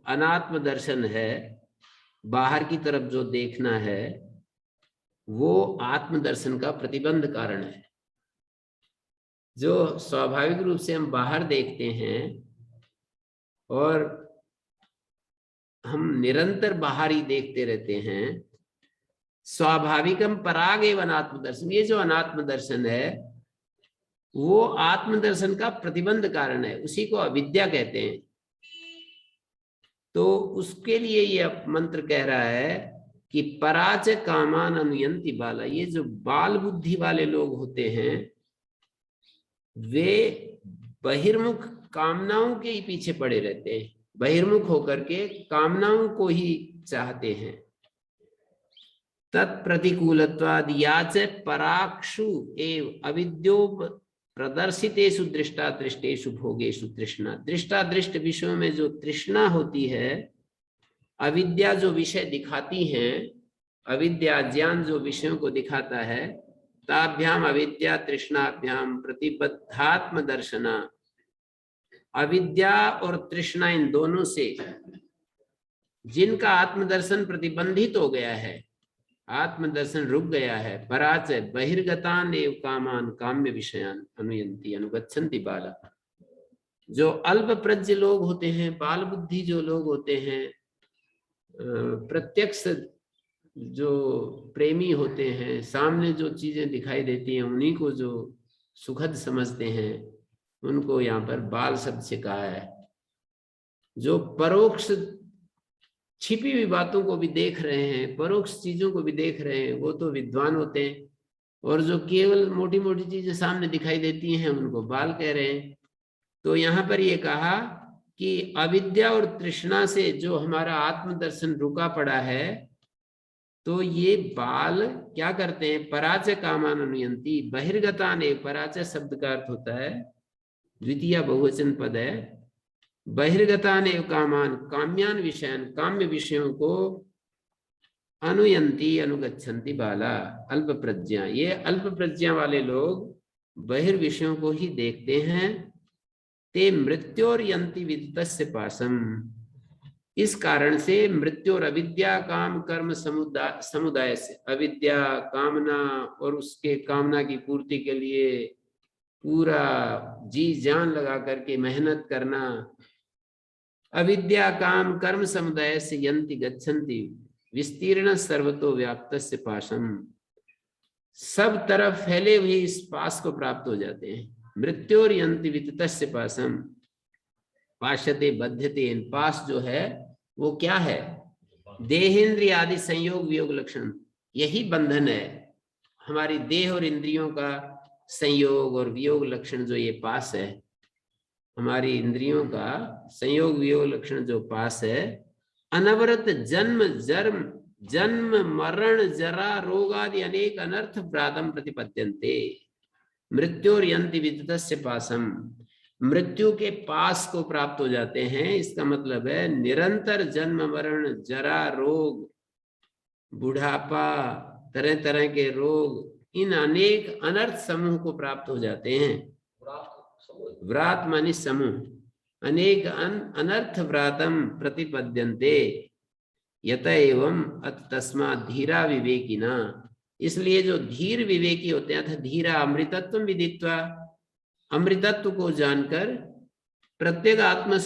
अनात्म दर्शन है, बाहर की तरफ जो देखना है, वो आत्म दर्शन का प्रतिबंध कारण है। जो स्वाभाविक रूप से हम बाहर देखते हैं और हम निरंतर बाहर ही देखते रहते हैं, स्वाभाविकम पराग एवं आत्मदर्शन, ये जो अनात्म दर्शन है वो आत्मदर्शन का प्रतिबंध कारण है, उसी को अविद्या कहते हैं। तो उसके लिए ये मंत्र कह रहा है कि पराच कामान अनुयंति बाला, ये जो बाल बुद्धि वाले लोग होते हैं वे बहिर्मुख कामनाओं के ही पीछे पड़े रहते हैं, बहिर्मुख होकर के कामनाओं को ही चाहते हैं। तत्प्रतिकूलत्वाद याच पराक्षु एव अविद्यो प्रदर्शितेषु दृष्टादृष्टेषु भोगेषु तृष्णा, दृष्टादृष्ट विषयों में जो तृष्णा होती है, अविद्या जो विषय दिखाती हैं, अविद्या ज्ञान जो विषयों को दिखाता है, ताभ्याम अविद्या तृष्णाभ्याम प्रतिबद्धात्म दर्शना, अविद्या और तृष्णा इन दोनों से जिनका आत्मदर्शन प्रतिबंधित हो गया है, आत्मदर्शन रुक गया है, पराच बहिर्गतान एव कामान काम्य विषयान अनुयंती अनुगच्छन्ति बाला, जो अल्प प्रज्ञ लोग होते हैं, बाल बुद्धि जो लोग होते हैं, प्रत्यक्ष जो प्रेमी होते हैं, सामने जो चीजें दिखाई देती हैं उन्हीं को जो सुखद समझते हैं, उनको यहाँ पर बाल शब्द से कहा है। जो परोक्ष छिपी हुई बातों को भी देख रहे हैं, परोक्ष चीजों को भी देख रहे हैं, वो तो विद्वान होते हैं, और जो केवल मोटी मोटी चीजें सामने दिखाई देती हैं उनको बाल कह रहे हैं। तो यहाँ पर ये कहा कि अविद्या और तृष्णा से जो हमारा आत्मदर्शन रुका पड़ा है, तो ये बाल क्या करते हैं, पराच कामान अनुयंती, बहिर्गतान, पराच शब्द का अर्थ होता है, द्वितीय बहुवचन पद है, बहिर्गतान एव कामान, काम्यान विषयान, काम्य विषयों को अनुयंती अनुगच्छन्ति बाला, अल्प प्रज्ञा, ये अल्प प्रज्ञा वाले लोग बहिर्विषयों को ही देखते हैं। ते मृत्योर्यंति विदितस्य पाशम, इस कारण से मृत्यु और अविद्या काम कर्म समुदाय से, अविद्या कामना और उसके कामना की पूर्ति के लिए पूरा जी जान लगा करके मेहनत करना, अविद्या काम कर्म समुदाय से यंति गच्छन्ति विस्तीर्ण सर्वतो व्याप्तस्य पाशम, सब तरफ फैले हुए इस पास को प्राप्त हो जाते हैं। मृत्योर यंति विततस्य पाशम पाशते बध्यते, इन पास जो है वो क्या है? देहेंद्रिय आदि संयोग वियोग लक्षण, यही बंधन है। हमारी देह और इंद्रियों का संयोग और वियोग लक्षण जो ये पास है, हमारी इंद्रियों का संयोग वियोग लक्षण जो पास है, अनवरत जन्म मरण जरा रोग आदि अनेक अनर्थ प्रादम प्रतिपद्यन्ते मृत्योर्यन्ति विदितस्य पासम, मृत्यु के पास को प्राप्त हो जाते हैं। इसका मतलब है निरंतर जन्म मरण जरा रोग बुढ़ापा तरह तरह के रोग, इन अनेक अनर्थ समूह को प्राप्त हो जाते हैं। व्रात मानी समूह, अनेक अनर्थ व्रातम प्रतिपद्यन्ते यत एवं अत तस्मात् धीरा विवेकिना, इसलिए जो धीर विवेकी होते हैं, अथ धीरा अमृतत्व विदित्वा, अमृतत्व को जानकर प्रत्येक आत्म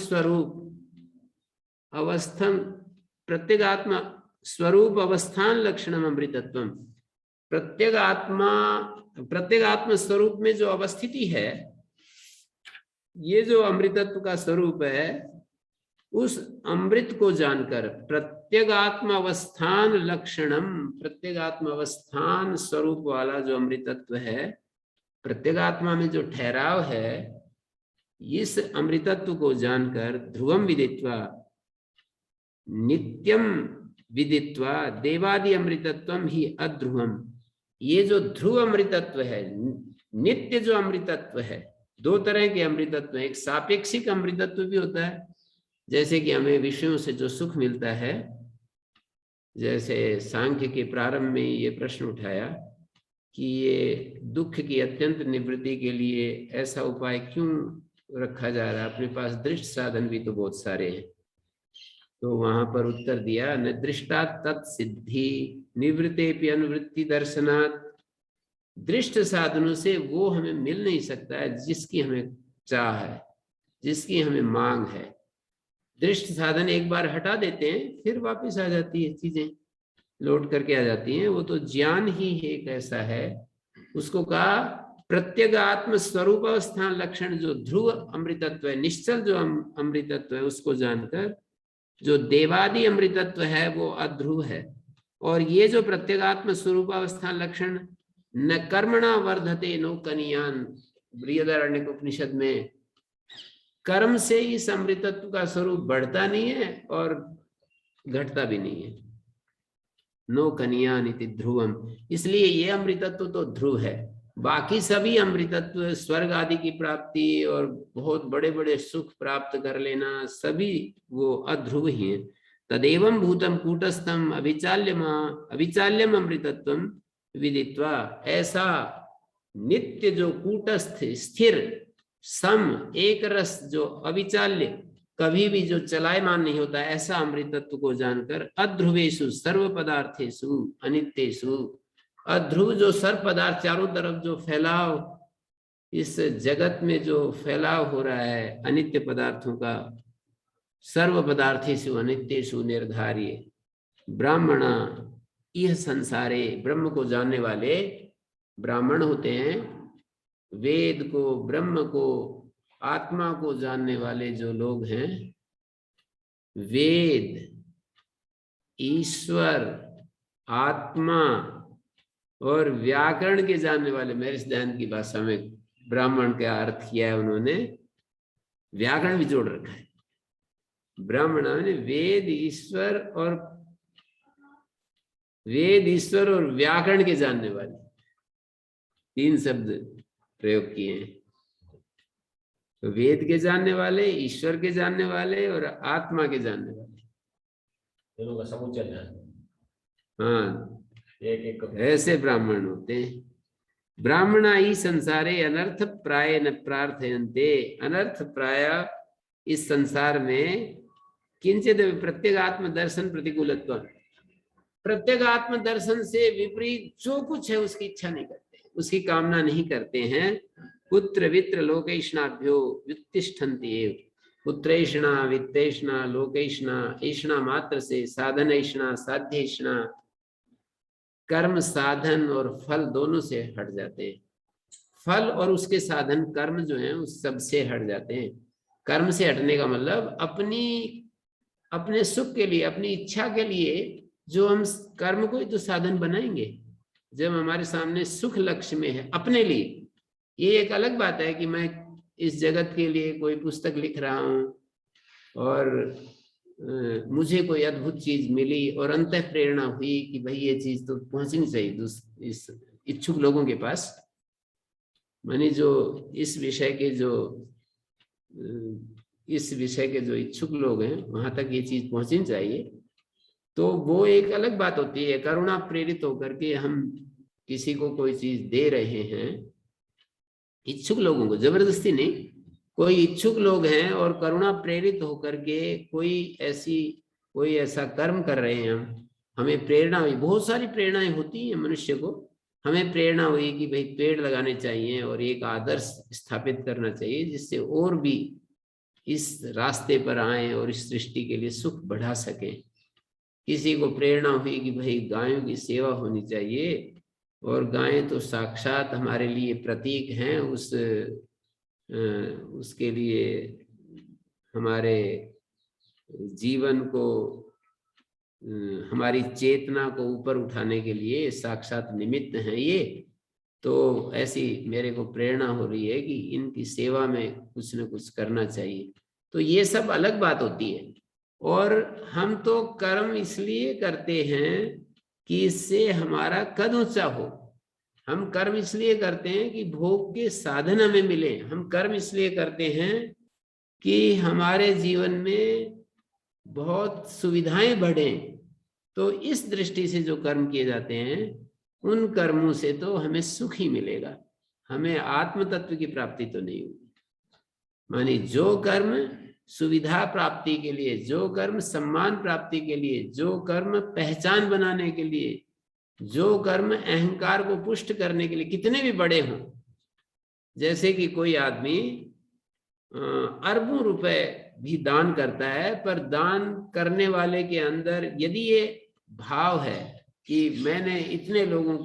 स्वरूप अवस्थान लक्षणम अमृतत्व, प्रत्येक आत्म स्वरूप में जो अवस्थिति है, ये जो अमृतत्व का स्वरूप है, उस अमृत को जानकर प्रत्यगात्म अवस्थान लक्षणम, प्रत्यगात्म अवस्थान स्वरूप वाला जो अमृतत्व है, प्रत्यगात्मा में जो ठहराव है, इस अमृतत्व को जानकर ध्रुवम विदित्वा नित्यम विदित्वा देवादि अमृतत्वम ही अध्रुवम, ये जो ध्रुव अमृतत्व है, नित्य जो अमृतत्व है, दो तरह के अमृतत्व है। एक सापेक्षिक अमृतत्व भी होता है, जैसे कि हमें विषयों से जो सुख मिलता है, जैसे सांख्य के प्रारंभ में ये प्रश्न उठाया कि ये दुख की अत्यंत निवृत्ति के लिए ऐसा उपाय क्यों रखा जा रहा है, अपने पास दृष्ट साधन भी तो बहुत सारे हैं। तो वहां पर उत्तर दिया, न दृष्टा तत्सिद्धि निवृत्तेपि अनुवृत्ति दर्शनात्, दृष्ट साधनों से वो हमें मिल नहीं सकता है जिसकी हमें चाह है, जिसकी हमें मांग है। दृष्ट साधन एक बार हटा देते हैं, फिर वापस आ जाती है, चीजें लौट करके आ जाती हैं। वो तो ज्ञान ही एक ऐसा है, उसको कहा प्रत्यगात्म स्वरूप अवस्थान लक्षण, जो ध्रुव अमृतत्व है, निश्चल जो अमृतत्व है, उसको जानकर जो देवादि अमृतत्व है वो अध्रुव है। और ये जो प्रत्यगात्म स्वरूप अवस्थान लक्षण, न कर्मणा वर्धते नो कनियान, बृहदारण्यक उपनिषद में, कर्म से इस अमृतत्व का स्वरूप बढ़ता नहीं है और घटता भी नहीं है। नो कनियान इति ध्रुवम, इसलिए ये अमृतत्व तो ध्रुव है। बाकी सभी अमृतत्व, स्वर्ग आदि की प्राप्ति और बहुत बड़े बड़े सुख प्राप्त कर लेना, सभी वो अध्रुव ही है। तदेवं भूतम कूटस्थम अविचाल्यम अमृतत्वम विदित्वा, ऐसा नित्य जो कूटस्थ स्थिर सम एक रस जो अविचाल्य, कभी भी जो चलायमान नहीं होता, ऐसा अमृतत्व को जानकर अध्रुवेशु सर्व पदार्थेषु अनित्येषु, अध्रुव जो सर्व पदार्थ, चारों तरफ जो फैलाव, इस जगत में जो फैलाव हो रहा है अनित्य पदार्थों का, सर्व पदार्थेषु अनित्येषु निर्धार्य ब्राह्मणा यह संसारे, ब्रह्म को जानने वाले ब्राह्मण होते हैं। वेद को, ब्रह्म को, आत्मा को जानने वाले जो लोग हैं, वेद, ईश्वर, आत्मा और व्याकरण के जानने वाले, मेरे सिद्धांत की भाषा में ब्राह्मण का अर्थ किया है उन्होंने, व्याकरण भी जोड़ रखा है। ब्राह्मण ने वेद ईश्वर और व्याकरण के जानने वाले, तीन शब्द प्रयोग किए हैं। तो वेद के जानने वाले, ईश्वर के जानने वाले और आत्मा के जानने वाले, दोनों का समुच्चय ज्ञान। हाँ, एक ऐसे ब्राह्मण होते हैं। ब्राह्मणा ही संसारे अनर्थ प्राय न प्रार्थयन्ते, अनर्थ प्राय इस संसार में किंचित प्रत्यगात्म दर्शन प्रतिकूलत्व, प्रत्यगात्म दर्शन से विपरीत जो कुछ है उसकी इच्छा नहीं करते, उसकी कामना नहीं करते हैं। पुत्र वित्र लोकैष्णाभ्यो व्युत्तिष्ठन्ति एव, पुत्रैष्णा वित्तैष्णा लोकैष्णा, ऐष्णा मात्र से साधनैष्णा साध्यैष्णा, कर्म साधन और फल दोनों से हट जाते हैं। फल और उसके साधन कर्म जो हैं उस सब से हट जाते हैं। कर्म से हटने का मतलब अपने सुख के लिए, अपनी इच्छा के लिए जो हम कर्म को तो साधन बनाएंगे, जब हमारे सामने सुख लक्ष्य में है अपने लिए। ये एक अलग बात है कि मैं इस जगत के लिए कोई पुस्तक लिख रहा हूं और मुझे कोई अद्भुत चीज मिली और अंतः प्रेरणा हुई कि भाई ये चीज तो पहुंचनी चाहिए इस इच्छुक लोगों के पास, मानी जो इस विषय के जो इच्छुक लोग हैं वहां तक ये चीज पहुंचनी चाहिए, तो वो एक अलग बात होती है। करुणा प्रेरित होकर के हम किसी को कोई चीज दे रहे हैं, इच्छुक लोगों को, जबरदस्ती नहीं, कोई इच्छुक लोग हैं और करुणा प्रेरित होकर के कोई ऐसा कर्म कर रहे हैं, हमें प्रेरणा हुई, बहुत सारी प्रेरणाएं होती हैं मनुष्य को, हमें प्रेरणा हुई कि भाई पेड़ लगाने चाहिए और एक आदर्श स्थापित करना चाहिए जिससे और भी इस रास्ते पर आए और इस सृष्टि के लिए सुख बढ़ा सके। किसी को प्रेरणा हुई कि भाई गायों की सेवा होनी चाहिए और गायें तो साक्षात हमारे लिए प्रतीक हैं, उसके लिए हमारे जीवन को, हमारी चेतना को ऊपर उठाने के लिए साक्षात निमित्त हैं ये, तो ऐसी मेरे को प्रेरणा हो रही है कि इनकी सेवा में कुछ न कुछ करना चाहिए। तो ये सब अलग बात होती है। और हम तो कर्म इसलिए करते हैं कि इससे हमारा कद ऊंचा हो। हम कर्म इसलिए करते हैं कि भोग के साधन हमें मिले। हम कर्म इसलिए करते हैं कि हमारे जीवन में बहुत सुविधाएं बढ़ें। तो इस दृष्टि से जो कर्म किए जाते हैं उन कर्मों से तो हमें सुख ही मिलेगा, हमें आत्म तत्व की प्राप्ति तो नहीं होगी। मानी जो कर्म सुविधा प्राप्ति के लिए, जो कर्म सम्मान प्राप्ति के लिए, जो कर्म पहचान बनाने के लिए, जो कर्म अहंकार को पुष्ट करने के लिए, कितने भी बड़े हों, जैसे कि कोई आदमी अरबों रुपए भी दान करता है, पर दान करने वाले के अंदर यदि ये भाव है कि मैंने इतने लोगों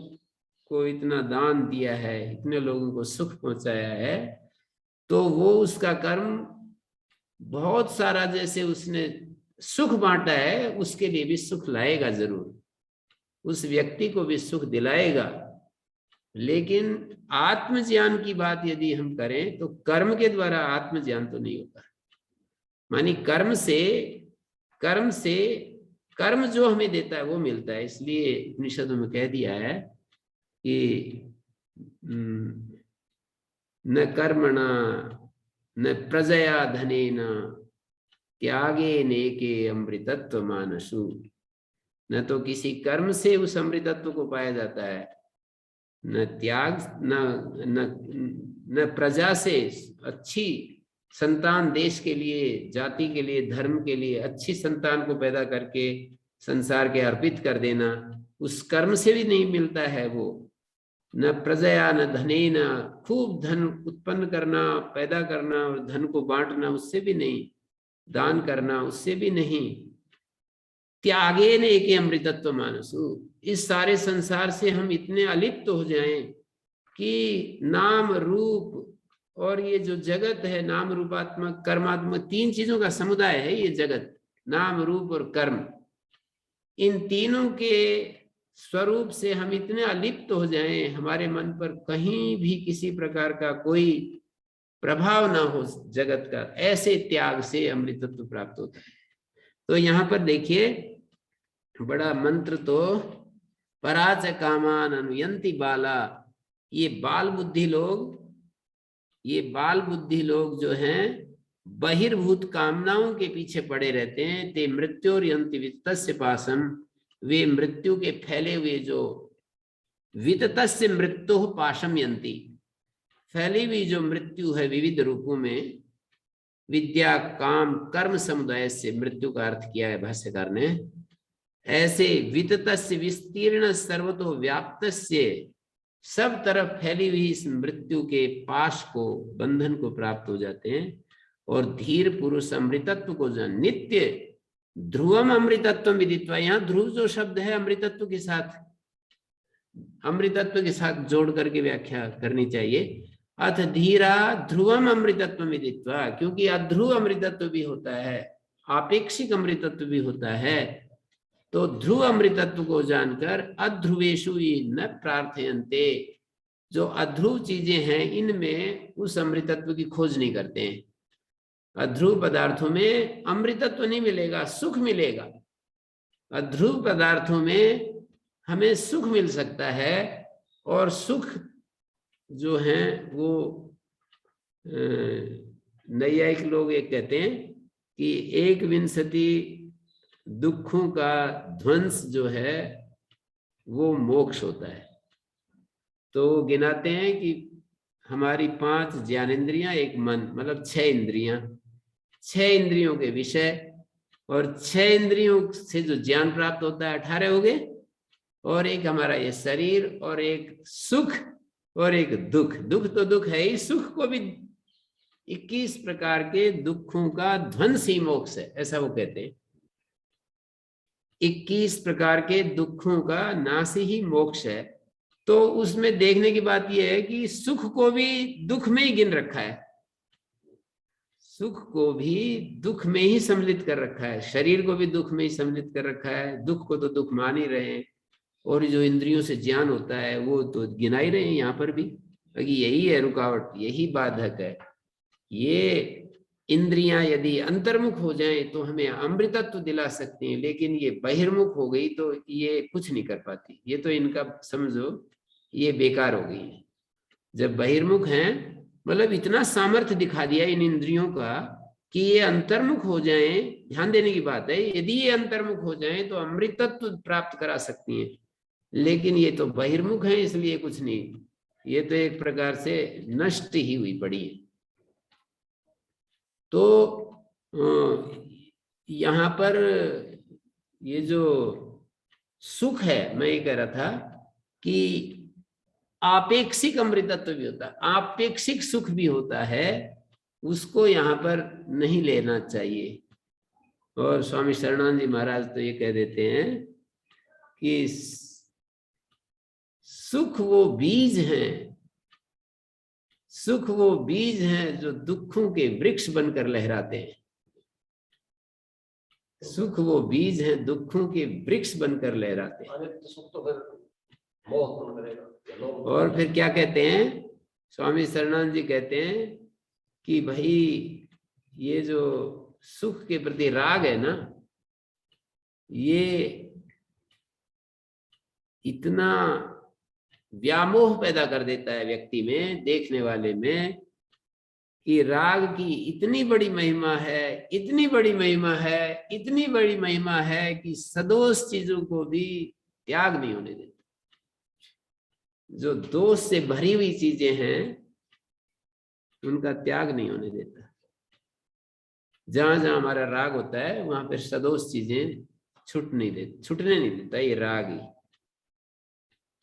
को इतना दान दिया है, इतने लोगों को सुख पहुंचाया है, तो वो उसका कर्म बहुत सारा, जैसे उसने सुख बांटा है उसके लिए भी सुख लाएगा, जरूर उस व्यक्ति को भी सुख दिलाएगा। लेकिन आत्मज्ञान की बात यदि हम करें तो कर्म के द्वारा आत्मज्ञान तो नहीं होता। मानी कर्म जो हमें देता है वो मिलता है। इसलिए उपनिषदों में कह दिया है कि न कर्मणा न प्रजया धनेन त्यागे नेके अमृतत्व मानसु। न तो किसी कर्म से उस अमृतत्व को पाया जाता है, न त्याग, न प्रजा से अच्छी संतान, देश के लिए, जाति के लिए, धर्म के लिए अच्छी संतान को पैदा करके संसार के अर्पित कर देना, उस कर्म से भी नहीं मिलता है वो। न प्रजया न धनेन, खूब धन उत्पन्न करना, पैदा करना और धन को बांटना, उससे भी नहीं, दान करना उससे भी नहीं। त्यागे ने एक अमृतत्व मानसु। इस सारे संसार से हम इतने अलिप्त हो जाएं कि नाम रूप और ये जो जगत है, नाम रूपात्मक कर्मात्मक, तीन चीजों का समुदाय है ये जगत, नाम रूप और कर्म। इन तीनों के स्वरूप से हम इतने अलिप्त हो जाएं, हमारे मन पर कहीं भी किसी प्रकार का कोई प्रभाव ना हो जगत का, ऐसे त्याग से अमृतत्व प्राप्त होता है। तो यहाँ पर देखिए बड़ा मंत्र, तो पराच कामान अनुयंति बाला। ये बाल बुद्धि लोग जो हैं बहिर्भूत कामनाओं के पीछे पड़े रहते हैं। ते मृत्योर्यंति वित्तस्य पासम। वे मृत्यु के फैले हुए जो वित्तस्य मृत्यु पाशम यंति, फैली हुई जो मृत्यु है विविध रूपों में, विद्या काम कर्म समुदाय से मृत्यु का अर्थ किया है भाष्यकार ने। ऐसे विततस्य विस्तीर्ण सर्वतो व्याप्तस्य सब तरफ फैली हुई इस मृत्यु के पाश को, बंधन को प्राप्त हो जाते हैं और धीर पुरुष अमृतत्व को जान नित्य ध्रुवम अमृतत्व विदित्वा। यहाँ ध्रुव जो शब्द है अमृतत्व के साथ जोड़ करके व्याख्या करनी चाहिए। अथ धीरा ध्रुवम अमृतत्व विदित्वा, क्योंकि अध्रुव अमृतत्व भी होता है, आपेक्षिक अमृतत्व भी होता है। तो ध्रुव अमृतत्व को जानकर अध्रुवेशु न प्रार्थयन्ते, जो अध्रुव चीजें हैं इनमें उस अमृतत्व की खोज नहीं करते हैं। अध्रुव पदार्थों में अमृतत्व नहीं मिलेगा, सुख मिलेगा। अध्रुव पदार्थों में हमें सुख मिल सकता है, और सुख जो है वो नैयायिक लोग एक कहते हैं कि 1 दुखों का ध्वंस जो है वो मोक्ष होता है। तो गिनाते हैं कि हमारी 5 ज्ञानेंद्रियां, एक मन, मतलब 6 इंद्रियां, 6 इंद्रियों के विषय, और 6 इंद्रियों से जो ज्ञान प्राप्त होता है 18 हो गए, और एक हमारा ये शरीर, और एक सुख और एक दुख। दुख तो दुख है ही, सुख को भी 21 प्रकार के दुखों का ध्वंस ही मोक्ष है, ऐसा वो कहते हैं। 21 प्रकार के दुखों का नाश ही मोक्ष है। तो उसमें देखने की बात यह है कि सुख को भी दुख में ही गिन रखा है, सुख को भी दुख में ही सम्मिलित कर रखा है, शरीर को भी दुख में ही सम्मिलित कर रखा है। दुख को तो दुख मान ही रहे हैं, और जो इंद्रियों से ज्ञान होता है वो तो गिना ही रहे हैं यहाँ पर भी, क्योंकि यही है रुकावट, यही बाधक है। ये इंद्रियां यदि अंतर्मुख हो जाएं तो हमें अमृतत्व दिला सकती हैं, लेकिन ये बहिर्मुख हो गई तो ये कुछ नहीं कर पाती। ये तो इनका समझो ये बेकार हो गई है। जब बहिर्मुख हैं, मतलब इतना सामर्थ्य दिखा दिया इन इंद्रियों का कि ये अंतर्मुख हो जाएं। ध्यान देने की बात है, यदि ये अंतर्मुख हो जाएं तो अमृतत्व प्राप्त करा सकती हैं, लेकिन ये तो बहिर्मुख हैं, इसलिए कुछ नहीं, ये तो एक प्रकार से नष्ट ही हुई पड़ी है। तो यहाँ पर ये जो सुख है, मैं ये कह रहा था कि आपेक्षिक अमृतत्व भी होता है, आपेक्षिक सुख भी होता है, उसको यहाँ पर नहीं लेना चाहिए। और स्वामी शरणानंद जी महाराज तो ये कह देते हैं कि सुख वो बीज हैं, सुख वो बीज हैं जो दुखों के वृक्ष बनकर लहराते हैं। सुख वो बीज हैं दुखों के वृक्ष बनकर लहराते हैं। सुख तो फिर मोह उत्पन्न करेगा। और फिर क्या कहते हैं स्वामी शरणानंद जी, कहते हैं कि भाई ये जो सुख के प्रति राग है ना, ये इतना व्यामोह पैदा कर देता है व्यक्ति में, देखने वाले में, कि राग की इतनी बड़ी महिमा है, इतनी बड़ी महिमा है, इतनी बड़ी महिमा है कि सदोष चीजों को भी त्याग नहीं होने देता। जो दोष से भरी हुई चीजें हैं उनका त्याग नहीं होने देता। जहां जहां हमारा राग होता है वहां पर सदोष चीजें छूटने नहीं देता ये राग ही।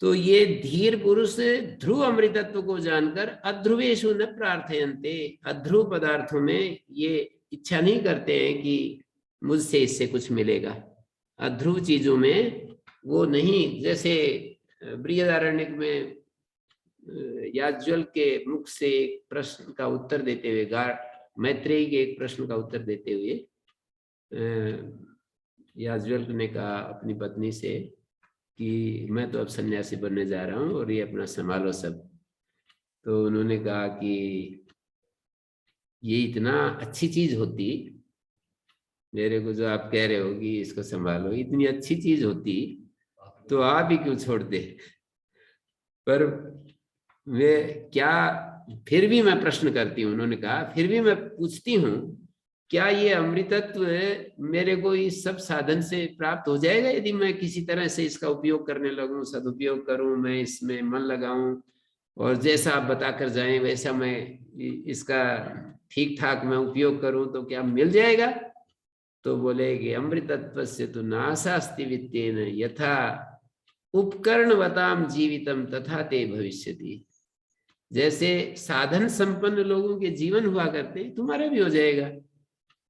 तो ये धीर पुरुष ध्रुव अमृतत्व को जानकर अध्रुवेशु न प्रार्थयन्ते, अध्रुव पदार्थों में ये इच्छा नहीं करते हैं कि मुझसे इससे कुछ मिलेगा। अध्रुव चीजों में वो नहीं, जैसे बृहदारण्यक में याज्वल के मुख से एक प्रश्न का उत्तर देते हुए, मैत्रेयी के एक प्रश्न का उत्तर देते हुए याज्वल ने कहा अपनी पत्नी से कि मैं तो अब सन्यासी बनने जा रहा हूँ और ये अपना संभालो सब। तो उन्होंने कहा कि ये इतना अच्छी चीज होती, मेरे को जो आप कह रहे हो कि इसको संभालो, इतनी अच्छी चीज होती तो आप ही क्यों छोड़ दे। पर वे क्या, फिर भी मैं प्रश्न करती हूँ, उन्होंने कहा फिर भी मैं पूछती हूँ क्या ये अमृतत्व मेरे को इस सब साधन से प्राप्त हो जाएगा यदि मैं किसी तरह से इसका उपयोग करने लगूं, सदुपयोग करूं, मैं इसमें मन लगाऊं और जैसा आप बताकर जाएं वैसा मैं इसका ठीक ठाक मैं उपयोग करूं तो क्या मिल जाएगा? तो बोलेगे अमृतत्वस्य तो नाशास्ति वित्तेन यथा उपकरणवताम जीवितम तथा ते भविष्यति। जैसे साधन संपन्न लोगों के जीवन हुआ करते तुम्हारा भी हो जाएगा।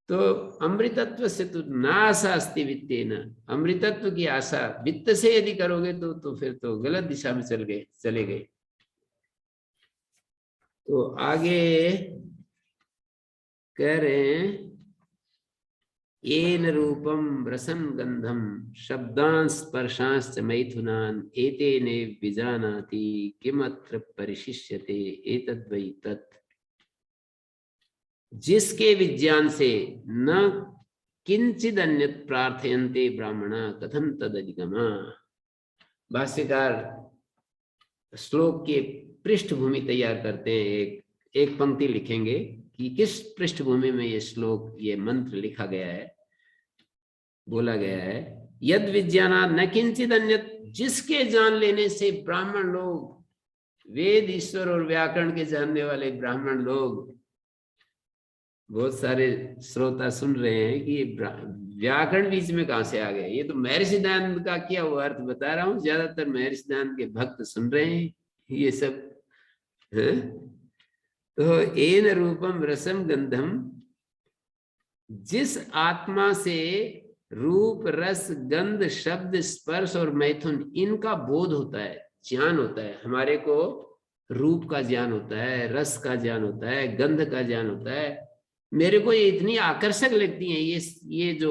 तो अमृतत्व से तो ना आशा अस्ति वित्तेन, अमृतत्व की आशा वित्त से यदि करोगे तो फिर तो गलत दिशा में चले गए। तो आगे कह रहे हैं येन रूपम रसं गंधम शब्दांश स्पर्शांश्च मैथुनान एतेने विजानाति किमत्र परिशिष्यते एतद्वै तत्। जिसके विज्ञान से न किंचिद अन्यत् प्रार्थयन्ते ब्राह्मणा कथम तदधिगमा। भाष्यकार श्लोक के पृष्ठभूमि तैयार करते हैं, एक पंक्ति लिखेंगे कि किस पृष्ठभूमि में ये श्लोक ये मंत्र लिखा गया है, बोला गया है। यद विज्ञाना न किंचित अन्यत्, जिसके जान लेने से ब्राह्मण लोग, वेद ईश्वर और व्याकरण के जानने वाले ब्राह्मण लोग, बहुत सारे श्रोता सुन रहे हैं कि व्याकरण बीच में कहां से आ गए। ये तो महर्षि दयानंद का किया हुआ अर्थ बता रहा हूं, ज्यादातर महर्षि दयानंद के भक्त सुन रहे हैं ये सब है? तो एन रूपम रसम गंधम, जिस आत्मा से रूप रस गंध शब्द स्पर्श और मैथुन इनका बोध होता है, ज्ञान होता है। हमारे को रूप का ज्ञान होता है, रस का ज्ञान होता है, गंध का ज्ञान होता है। मेरे को ये इतनी आकर्षक लगती है ये जो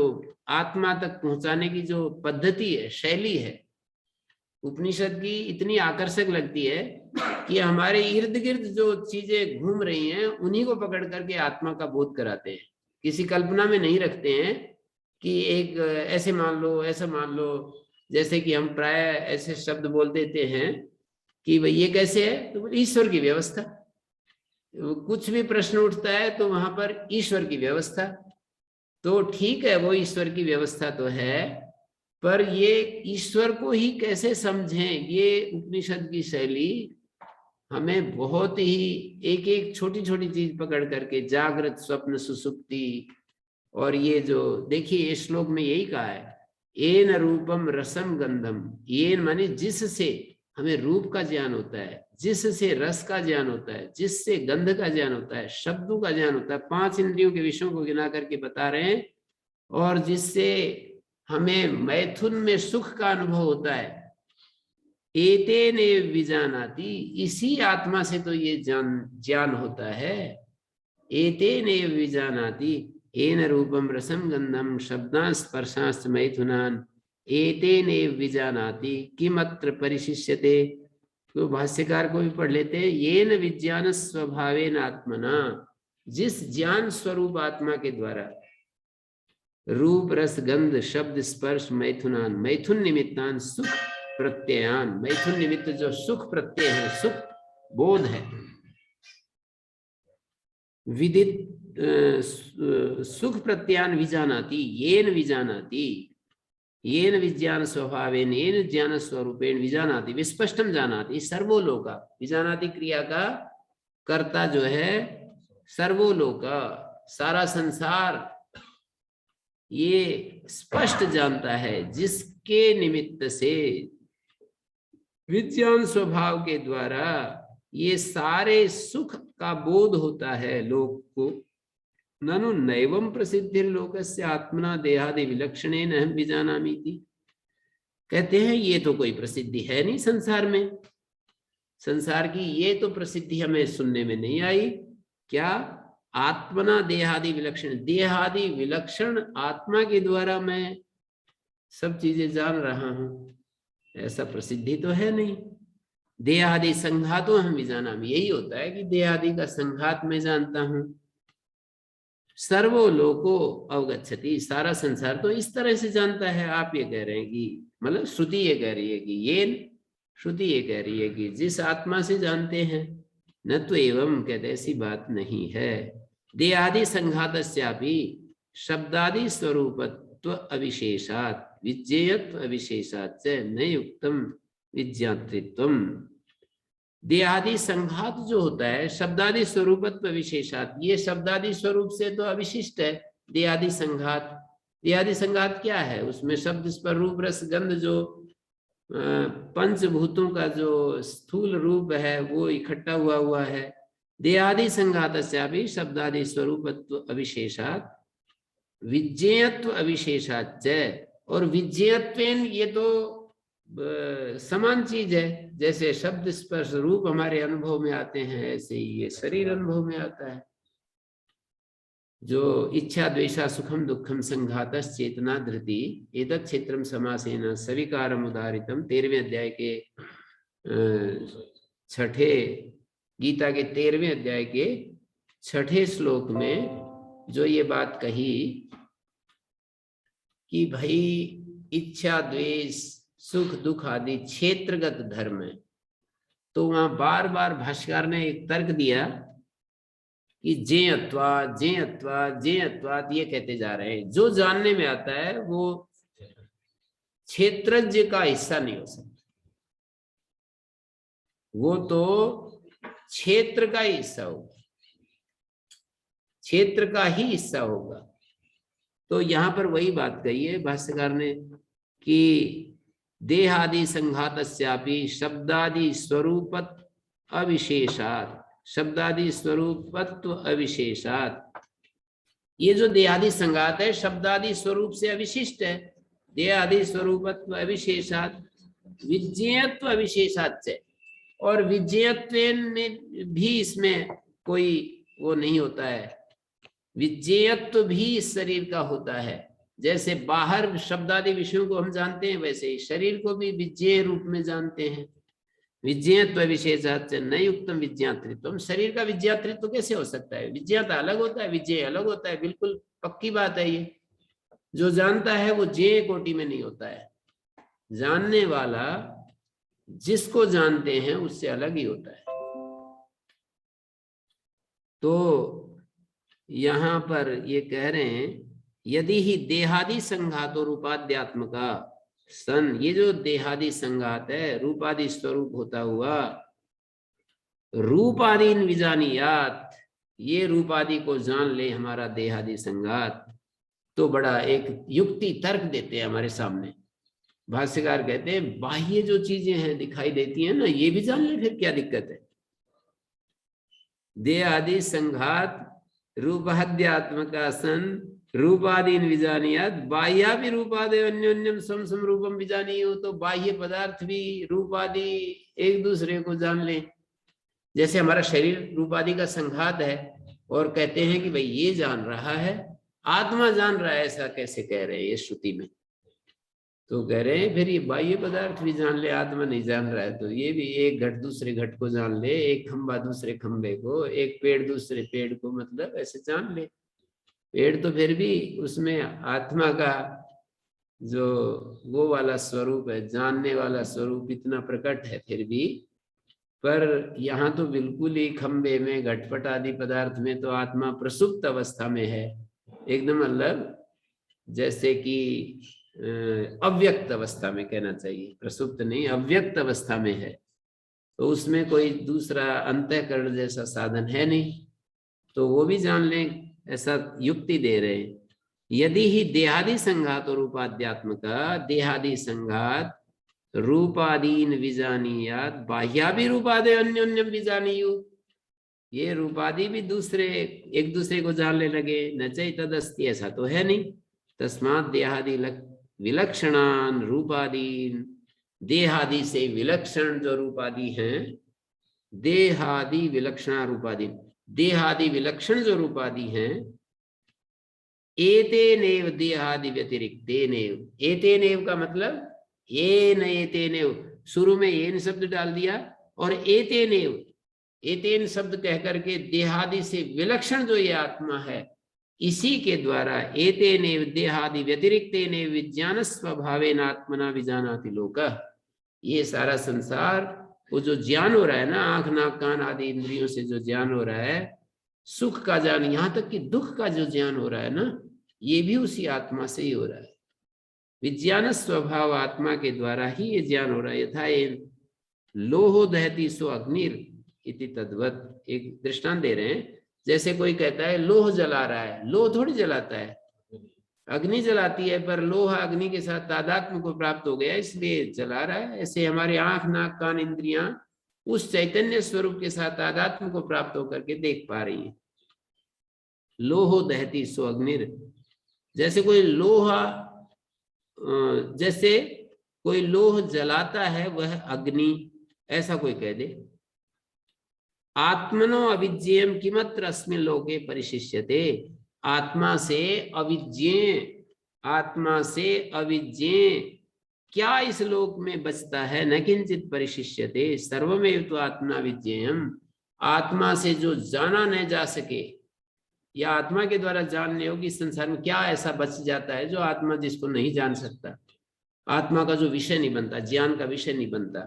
आत्मा तक पहुंचाने की जो पद्धति है, शैली है उपनिषद की, इतनी आकर्षक लगती है कि हमारे इर्द गिर्द जो चीजें घूम रही हैं उन्हीं को पकड़ करके आत्मा का बोध कराते हैं। किसी कल्पना में नहीं रखते हैं कि एक ऐसे मान लो, ऐसा मान लो, जैसे कि हम प्राय ऐसे शब्द बोल देते हैं कि भाई ये कैसे है, तो ईश्वर की व्यवस्था। कुछ भी प्रश्न उठता है तो वहां पर ईश्वर की व्यवस्था, तो ठीक है वो ईश्वर की व्यवस्था तो है, पर ये ईश्वर को ही कैसे समझें, ये उपनिषद की शैली हमें बहुत ही एक एक छोटी छोटी चीज पकड़ करके, जागृत स्वप्न सुसुप्ति, और ये जो देखिए ये श्लोक में यही कहा है येन रूपम रसम गंधम। येन माने जिससे हमें रूप का ज्ञान होता है, जिससे रस का ज्ञान होता है, जिससे गंध का ज्ञान होता है, शब्दों का ज्ञान होता है, 5 इंद्रियों के विषयों को गिना करके बता रहे हैं, और जिससे हमें मैथुन में सुख का अनुभव होता है। एतेने विजानाति, इसी आत्मा से तो ये ज्ञान होता है। एतेने विजानाति येन रूपम रसम गंधम शब्दांश स्पर्शांश्च मैथुनान एतेने विजानाति किमत्र परिशिष्यते। तो भाष्यकार को भी पढ़ लेते हैं। येन विज्ञान स्वभावेन आत्मना, जिस ज्ञान स्वरूप आत्मा के द्वारा रूप रस गंध शब्द स्पर्श मैथुनान, मैथुन निमित्तान सुख प्रत्ययान, मैथुन निमित्त जो सुख प्रत्यय है, सुख बोध है, विदित सुख प्रत्यान विजानाति, येन विजानाति, येन विज्ञान स्वभावेन येन ज्ञान स्वरूपेण विजानाति विस्पष्टम जानाति सर्वोलोका। विजानाति क्रिया का कर्ता जो है सर्वोलोका, सारा संसार ये स्पष्ट जानता है, जिसके निमित्त से विज्ञान स्वभाव के द्वारा ये सारे सुख का बोध होता है लोक को। ननु नैवं प्रसिद्धिर लोकस्य आत्मना देहादि विलक्षणेन अहं विजानामीति। कहते हैं ये तो कोई प्रसिद्धि है नहीं संसार में, संसार की ये तो प्रसिद्धि हमें सुनने में नहीं आई। क्या? आत्मना देहादि विलक्षण, देहादि विलक्षण आत्मा के द्वारा मैं सब चीजें जान रहा हूं, ऐसा प्रसिद्धि तो है नहीं। देहादि संघातो हम विजानामि, यही होता है कि देहादि का संघात मैं जानता हूं। सर्वो लोको अवगच्छति, सारा संसार तो इस तरह से जानता है। आप ये कह रहे हैं कि मतलब श्रुति ये कह रही है कि ये श्रुति ये कह रही है कि जिस आत्मा से जानते हैं, न तो एवं, कहते ऐसी बात नहीं है। देहादि संघातस्यापि शब्दादि स्वरूपत्व अविशेषात् विज्ञेयत्व अविशेषात् च न युक्तम विज्ञातृत्वम। देहादि संघात जो होता है शब्दादि स्वरूपत्व विशेषात, ये शब्दादि स्वरूप से तो अविशिष्ट है। देहादि संघात, देहादि संघात क्या है? उसमें शब्द स्पर्श रूप रस गंध जो पंचभूतों का जो स्थूल रूप है वो इकट्ठा हुआ है। देहादि संघातस्या भी शब्दादि स्वरूपत्व अविशेषात विज्ञेयत्व अविशेषाच, और विज्ञेयत्वेन ये तो समान चीज है। जैसे शब्द स्पर्श रूप हमारे अनुभव में आते हैं, ऐसे ही ये शरीर अनुभव में आता है। जो इच्छा द्वेषा सुखम दुखम संघातस चेतना धृति एतत् क्षेत्रम समासेन सविकारम उदाहरितम, 13वें अध्याय के 6ठे गीता के 13वें अध्याय के 6ठे श्लोक में जो ये बात कही कि भाई इच्छा द्वेष सुख दुख आदि क्षेत्रगत धर्म है, तो वहां बार बार भाष्यकार ने एक तर्क दिया कि जेयत्वात् ये कहते जा रहे हैं। जो जानने में आता है वो क्षेत्रज्ञ का हिस्सा नहीं हो सकता, वो तो क्षेत्र का ही हिस्सा होगा, क्षेत्र का ही हिस्सा होगा। तो यहां पर वही बात कही है भाष्यकार ने कि देहादि संघातस्यापि शब्दादि स्वरूपत अविशेषात, शब्दादि स्वरूपत्व अविशेषात। ये जो देहादि संघात है शब्दादि स्वरूप से अविशिष्ट है। देहादि स्वरूपत्व अविशेषात विज्ञेयत्व अविशेषात से, और विज्ञेयत्व में भी इसमें कोई वो नहीं होता है। विज्ञेयत्व भी इस शरीर का होता है। जैसे बाहर शब्दादि विषयों को हम जानते हैं, वैसे ही शरीर को भी विज्ञेय रूप में जानते हैं। विज्ञेयत्व विशेषात न युक्तम विज्ञातृत्व, शरीर का विज्ञातृत्व कैसे हो सकता है? विज्ञात अलग होता है, विज्ञेय अलग होता है, बिल्कुल पक्की बात है। ये जो जानता है वो ज्ञेय कोटि में नहीं होता है। जानने वाला जिसको जानते हैं उससे अलग ही होता है। तो यहां पर ये कह रहे हैं यदि ही देहादि संघातो रूपाद्यात्मका सन, ये जो देहादि संघात है रूपादि स्वरूप होता हुआ, रूपादीन विजानियात, ये रूपादि को जान ले हमारा देहादि संघात। तो बड़ा एक युक्ति तर्क देते हैं हमारे सामने। भाष्यकार कहते हैं बाह्य जो चीजें हैं दिखाई देती हैं ना, ये भी जान ले, फिर क्या दिक्कत है? देहादि संघात रूपाद्यात्मका सन रूपादीन विजानियात बाह्या भी रूपादि अन्योन्यम सम सम रूपम विजानियो। तो बाह्य पदार्थ भी रूपादि एक दूसरे को जान ले। जैसे हमारा शरीर रूपादि का संघात है, और कहते हैं कि भाई ये जान रहा है, आत्मा जान रहा है, ऐसा कैसे कह रहे हैं ये श्रुति में? तो कह रहे हैं फिर ये बाह्य पदार्थ भी जान ले, आत्मा नहीं जान रहा है तो ये भी एक घट दूसरे घट को जान ले, एक खंबा दूसरे खंबे को, एक पेड़ दूसरे पेड़ को, मतलब ऐसे जान ले। पेड़ तो फिर भी उसमें आत्मा का जो वो वाला स्वरूप है, जानने वाला स्वरूप इतना प्रकट है फिर भी। पर यहाँ तो बिल्कुल ही खंबे में घटपट आदि पदार्थ में तो आत्मा प्रसुप्त अवस्था में है, एकदम मतलब जैसे कि अव्यक्त अवस्था में कहना चाहिए, प्रसुप्त नहीं, अव्यक्त अवस्था में है। तो उसमें कोई दूसरा अंतःकरण जैसा साधन है नहीं, तो वो भी जान लें, ऐसा युक्ति दे रहे हैं। यदि ही देहादि संघात और रूपाध्यात्म का, देहादि संघात रूपादीन विजानियात बाह्या भी रूपादे अन्योन्यम विजानियु, ये रूपादि भी दूसरे एक दूसरे को जानने लगे, न चै तदस्ति, ऐसा तो है नहीं। तस्मात् देहादि विलक्षणान रूपादीन, देहादि से विलक्षण जो रूपादि हैं, देहादि विलक्षणा रूपादि, देहादि विलक्षण जो रूपादि हैं, एतेनेव देहादि व्यतिरिक्तेनेव, एतेनेव का मतलब येन एतेनेव, शुरू में येन शब्द डाल दिया और एतेनेव, एतेन शब्द कह करके देहादि से विलक्षण जो ये आत्मा है, इसी के द्वारा एतेनेव देहादि व्यतिरिक्तेनेव विज्ञान स्वभावेन आत्मना विजानाति लोकः, ये सारा संसार वो जो ज्ञान हो रहा है ना, आंख नाक कान आदि इंद्रियों से जो ज्ञान हो रहा है, सुख का ज्ञान, यहाँ तक कि दुख का जो ज्ञान हो रहा है ना, ये भी उसी आत्मा से ही हो रहा है। विज्ञान स्वभाव आत्मा के द्वारा ही ये ज्ञान हो रहा है। यथा लोहो दहति सो अग्निर इति तद्वत। एक दृष्टांत दे रहे हैं, जैसे कोई कहता है लोह जला रहा है, लोह थोड़ी जलाता है, अग्नि जलाती है, पर लोहा अग्नि के साथ तादात्म्य को प्राप्त हो गया इसलिए जला रहा है। ऐसे हमारे आंख नाक कान इंद्रियां उस चैतन्य स्वरूप के साथ तादात्म्य को प्राप्त होकर के देख पा रही है। लोहो दहति सो अग्निर, जैसे कोई लोहा जैसे कोई लोह जलाता है वह अग्नि, ऐसा कोई कह दे। आत्मनो अविज्ञेयम किमत्र अस्मिन् लोके परिशिष्यते, आत्मा से अविज्ञेय, आत्मा से अविज्ञेय क्या इस लोक में बचता है। न किंचित परिशिष्यते सर्वमेव तो आत्मा विज्ञेयम, आत्मा से जो जाना न जा सके या आत्मा के द्वारा जानने योग्य इस संसार में क्या ऐसा बच जाता है जो आत्मा जिसको नहीं जान सकता, आत्मा का जो विषय नहीं बनता, ज्ञान का विषय नहीं बनता।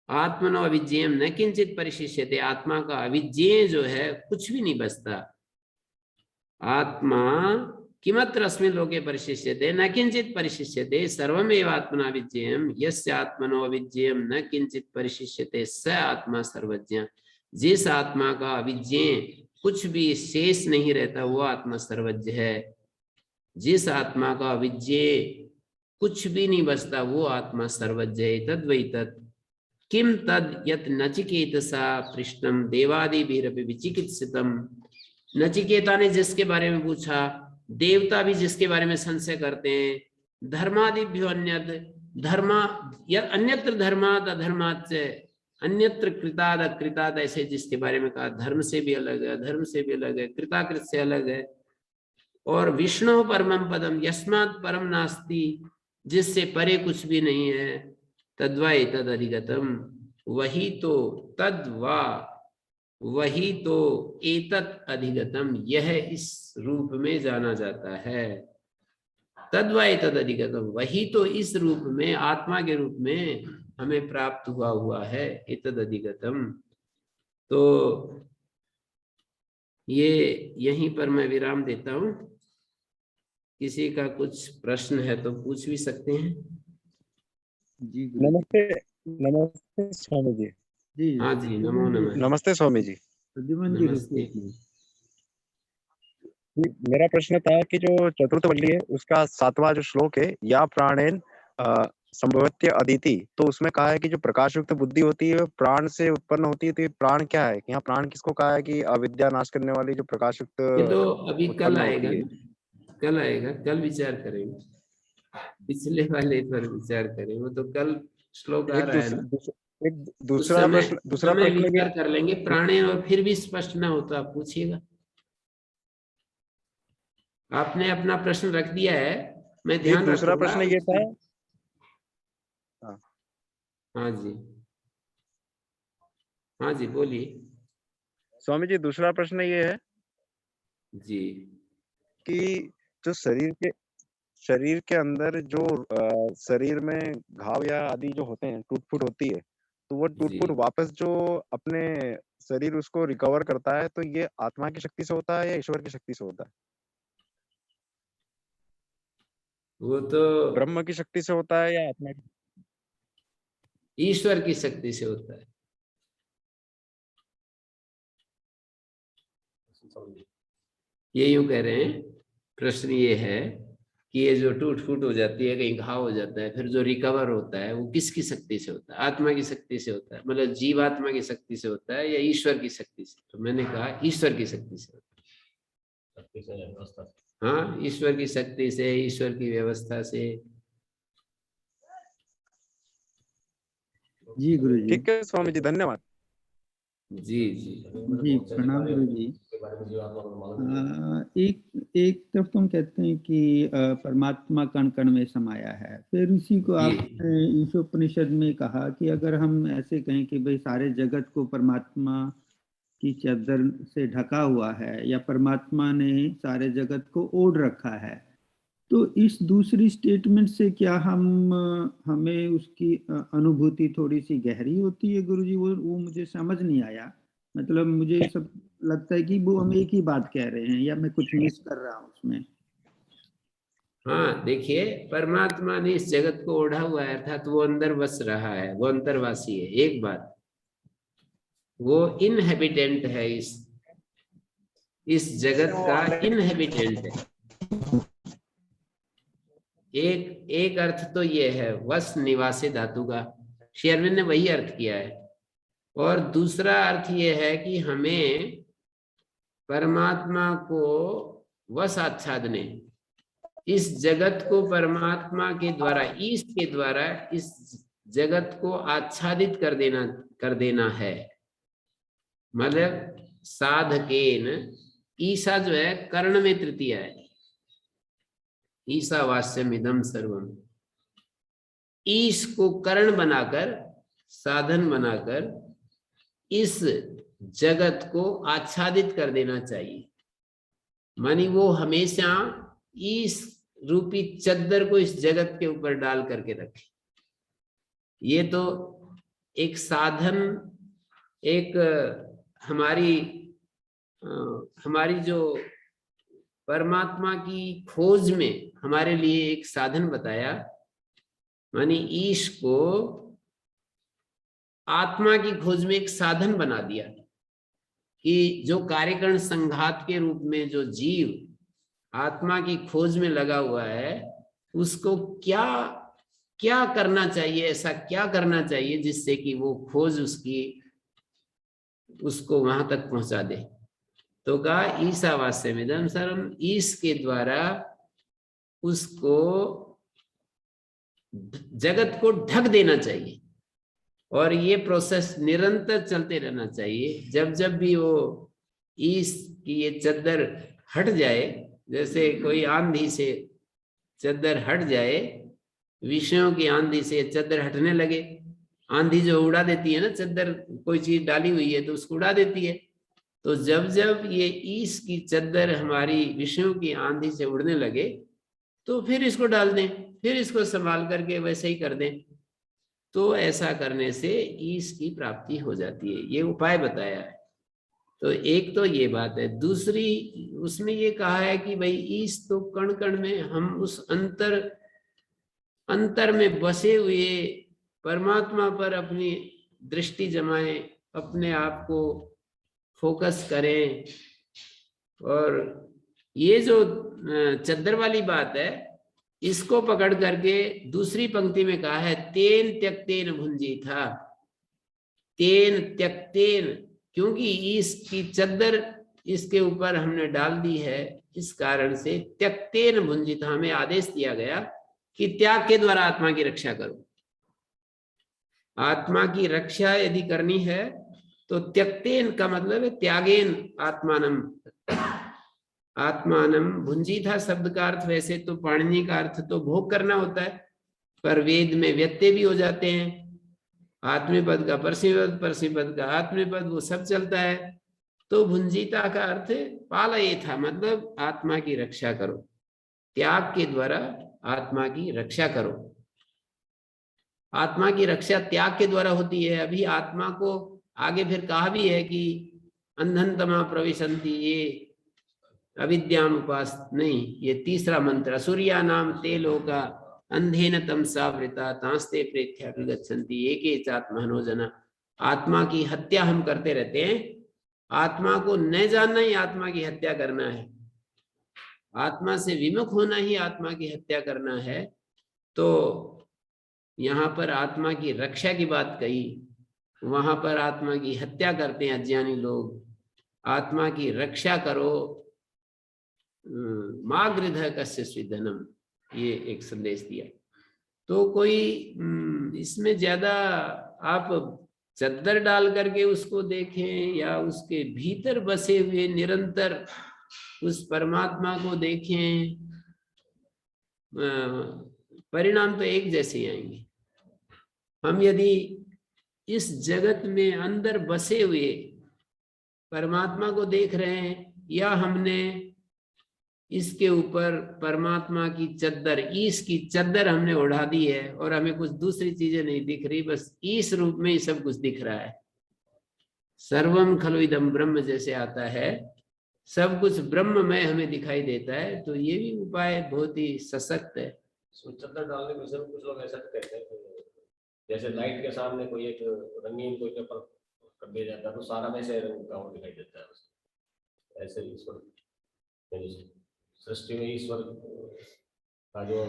आत्मनो अविज्ञेयम न किंचित परिशिष्यते, आत्मा का अविज्ञेय जो है कुछ भी नहीं बचता। आत्मा किमत्र अस्मिन् लोके परिशिष्यते न किंचित परिशिष्यते सर्वमेव आत्मना विज्ञेयम, यस्य आत्मनो अविज्ञेयम न किंचित परिशिष्यते स आत्मा सर्वज्ञ। जिस आत्मा का अविज्ञेय कुछ भी शेष नहीं रहता वो आत्मा सर्वज्ञ है। जिस आत्मा का अविज्ञेय कुछ भी नहीं बचता वो आत्मा सर्वज्ञ है। तद वही तत् किम तद यत नचिकेतसा पृष्ठम देवादिभिरपि विचिकित्सितम, नचिकेता ने जिसके बारे में पूछा, देवता भी जिसके बारे में संशय करते हैं, धर्मादिभ्यो अन्यत, धर्मा अन्यत्र धर्मात् अधर्मात् अन्यत्र कृताद अकृताद, ऐसे जिसके बारे में कहा धर्म से भी अलग है, अधर्म से भी अलग है, कृताकृत से अलग है। और विष्णु परमं पदम यस्मात् परम नास्ति, जिससे परे कुछ भी नहीं है, तद्वा एतद अधिगतम, वही तो तद्वा वही तो एतत् अधिगतम, यह इस रूप में जाना जाता है। तद्वा एतद अधिगतम, वही तो इस रूप में आत्मा के रूप में हमें प्राप्त हुआ है, एतद अधिगतम। तो ये यहीं पर मैं विराम देता हूं। किसी का कुछ प्रश्न है तो पूछ भी सकते हैं। जी नमस्ते। नमस्ते स्वामी जी। जी हाँ जी, नमो नमः। नमस्ते स्वामी जी। प्रद्युमन जी नमस्ते। रुकिए। मेरा प्रश्न था कि जो चतुर्थ वल्ली है उसका 7वां जो श्लोक है, या प्राणेन संभवत्य अदिति, तो उसमें कहा है कि जो प्रकाश युक्त बुद्धि होती है प्राण से उत्पन्न होती है। तो ये प्राण क्या है? यहाँ प्राण किसको कहा है कि अविद्या नाश करने वाली जो प्रकाश युक्त ये तो अभी कल उत्पन्न आएगा, होती है। कल आएगा, कल विचार करेंगे, पिछले वाले पर विचार करें, वो तो कल श्लोक आ रहा है ना, एक दूसरा प्रश्न विचार कर लेंगे। प्राणे और फिर भी स्पष्ट ना हो तो आप पूछिएगा। आपने अपना प्रश्न रख दिया है, मैं ध्यान रखूंगा। दूसरा प्रश्न ये था। हाँ जी, हाँ जी, बोलिए स्वामी जी। दूसरा प्रश्न ये है जी कि जो शरीर के अंदर जो शरीर में घाव या आदि जो होते हैं, टूट फूट होती है, तो वो टूट फूट वापस जो अपने शरीर उसको रिकवर करता है, तो ये आत्मा की शक्ति से होता है या ईश्वर की शक्ति से होता है? वो तो ब्रह्म की शक्ति से होता है या आत्मा की? ईश्वर की शक्ति से होता है। ये यूं कह रहे हैं, प्रश्न ये है कि ये जो टूट फूट हो जाती है, कहीं घाव हो जाता है, फिर जो रिकवर होता है वो किसकी शक्ति से होता है? आत्मा की शक्ति से होता है, मतलब जीवात्मा की शक्ति से होता है या ईश्वर की शक्ति से? तो मैंने कहा ईश्वर की शक्ति से होता है। हाँ, ईश्वर की शक्ति से, ईश्वर की व्यवस्था से। जी गुरु जी। ठीक है स्वामी जी, धन्यवाद। जी जी जी प्रणाम गुरु जी। एक तरफ तो हम कहते हैं कि परमात्मा कण कण में समाया है, फिर उसी को आपने ईशोपनिषद में कहा कि अगर हम ऐसे कहें कि भाई सारे जगत को परमात्मा की चादर से ढका हुआ है या परमात्मा ने सारे जगत को ओढ़ रखा है, तो इस दूसरी स्टेटमेंट से क्या हमें उसकी अनुभूति थोड़ी सी गहरी होती है गुरुजी? वो मुझे समझ नहीं आया। मतलब मुझे सब लगता है कि वो हम एक ही बात कह रहे हैं या मैं कुछ मिस कर रहा हूँ उसमें। हाँ देखिए, परमात्मा ने इस जगत को ओढ़ा हुआ है, अर्थात वो अंदर बस रहा है, वो अंतर्वासी है। एक बात, वो इनहेबिटेंट है, इस जगत का इनहेबिटेंट है। एक अर्थ तो ये है वस निवासी धातु का, श्री अरविंद ने वही अर्थ किया है। और दूसरा अर्थ ये है कि हमें परमात्मा को वश आच्छादने, इस जगत को परमात्मा के द्वारा, ईश के द्वारा इस जगत को आच्छादित कर देना है। मतलब साधकेन, ईशा जो है कर्ण में तृतीय है, ईशावास्यम इदम सर्वम, ईश को कर्ण बनाकर, साधन बनाकर इस जगत को आच्छादित कर देना चाहिए। मानी वो हमेशा ईश रूपी चद्दर को इस जगत के ऊपर डाल करके रखे। ये तो एक साधन, एक हमारी जो परमात्मा की खोज में हमारे लिए एक साधन बताया। मानी ईश को आत्मा की खोज में एक साधन बना दिया कि जो कार्यकरण संघात के रूप में जो जीव आत्मा की खोज में लगा हुआ है, उसको क्या क्या करना चाहिए, ऐसा क्या करना चाहिए जिससे कि वो खोज उसको वहां तक पहुंचा दे। तो कहा ईशावास्य मिदम सर्वम, ईश के द्वारा उसको जगत को ढक देना चाहिए। और ये प्रोसेस निरंतर चलते रहना चाहिए। जब जब भी वो ईश की ये चद्दर हट जाए, जैसे कोई आंधी से चद्दर हट जाए, विषयों की आंधी से चद्दर हटने लगे, आंधी जो उड़ा देती है ना, चद्दर कोई चीज डाली हुई है तो उसको उड़ा देती है। तो जब जब ये ईश की चद्दर हमारी विषयों की आंधी से उड़ने लगे तो फिर इसको डाल दें, फिर इसको संभाल करके वैसे ही कर दें। तो ऐसा करने से ईश की प्राप्ति हो जाती है, ये उपाय बताया है। तो एक तो ये बात है। दूसरी उसमें ये कहा है कि भाई ईश तो कण कण में, हम उस अंतर में बसे हुए परमात्मा पर अपनी दृष्टि जमाएं, अपने आप को फोकस करें। और ये जो चद्दर वाली बात है, इसको पकड़ करके दूसरी पंक्ति में कहा है तेन त्यक्तेन भुंजी था, तेन त्यक्तेन, क्योंकि इसकी चद्दर इसके ऊपर हमने डाल दी है, इस कारण से त्यक्तेन भुंजी था, हमें आदेश दिया गया कि त्याग के द्वारा आत्मा की रक्षा करो। आत्मा की रक्षा यदि करनी है तो त्यक्तेन का मतलब है त्यागेन आत्मानम, आत्मानम। भुंजी था शब्द का अर्थ वैसे तो पाणिनि का अर्थ तो भोग करना होता है, पर वेद में व्यत्यय भी हो जाते हैं। आत्मपद का परसिपद, परसिपद का आत्मपद, वो सब चलता है। तो भुंजीता का अर्थ पालये था, मतलब आत्मा की रक्षा करो, त्याग के द्वारा आत्मा की रक्षा करो। आत्मा की रक्षा त्याग के द्वारा होती है। अभी आत्मा को आगे फिर कहा भी है कि अंधनतमा प्रविशन्ति, ये अविद्याम उपास नहीं, ये तीसरा मंत्र, असुरिया नाम ते लोका अंधेन तमसावृता तांस्ते प्रेत्या विगच्छन्ति एके चात्मनो जना। आत्मा की हत्या हम करते रहते हैं। आत्मा को न जानना ही आत्मा की हत्या करना है, आत्मा से विमुख होना ही आत्मा की हत्या करना है। तो यहाँ पर आत्मा की रक्षा की बात कही, वहां पर आत्मा की हत्या करते हैं अज्ञानी लोग। आत्मा की रक्षा करो, माँ गृध कस्य स्विधनम, ये एक संदेश दिया। तो कोई इसमें ज्यादा आप चद्दर डाल करके उसको देखें या उसके भीतर बसे हुए निरंतर उस परमात्मा को देखें, परिणाम तो एक जैसे ही आएंगे। हम यदि इस जगत में अंदर बसे हुए परमात्मा को देख रहे हैं, या हमने इसके ऊपर परमात्मा की चद्दर, ईश की चद्दर हमने उड़ा दी है और हमें कुछ दूसरी चीजें नहीं दिख रही, बस ईश रूप में ही सब कुछ दिख रहा है। सर्वम खलु इदं ब्रह्म जैसे आता है, सब कुछ ब्रह्ममय हमें दिखाई देता है, तो ये भी उपाय बहुत ही सशक्त है। इसमें चद्दर डालने के विषय में कुछ लोग ऐसा भी कहते हैं कि जैसे लाइट के सामने कोई एक रंगीन कोई पेपर कर दिया जाता है तो सारा वैसे रंग का वो दिखाई देता है उसको। ऐसे ही ईश्वर सृष्टि में ईश्वर का जो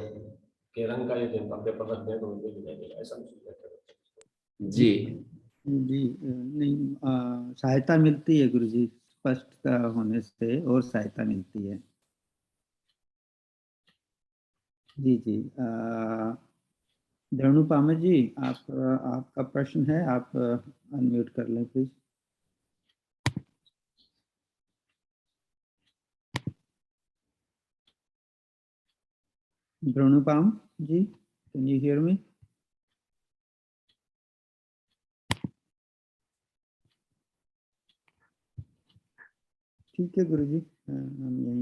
के रंग का जो पेपर रखते हैं तो उनको दिखाई देगा, ऐसा कुछ कहते हैं। जी जी नहीं, सहायता मिलती है गुरु जी, स्पष्टता होने से और सहायता मिलती है। जी जी, धनुपामा जी, आपका प्रश्न है, आप अनम्यूट कर लें please. Dhanupam ji, can you hear me? ठीक है गुरु जी, हम यहीं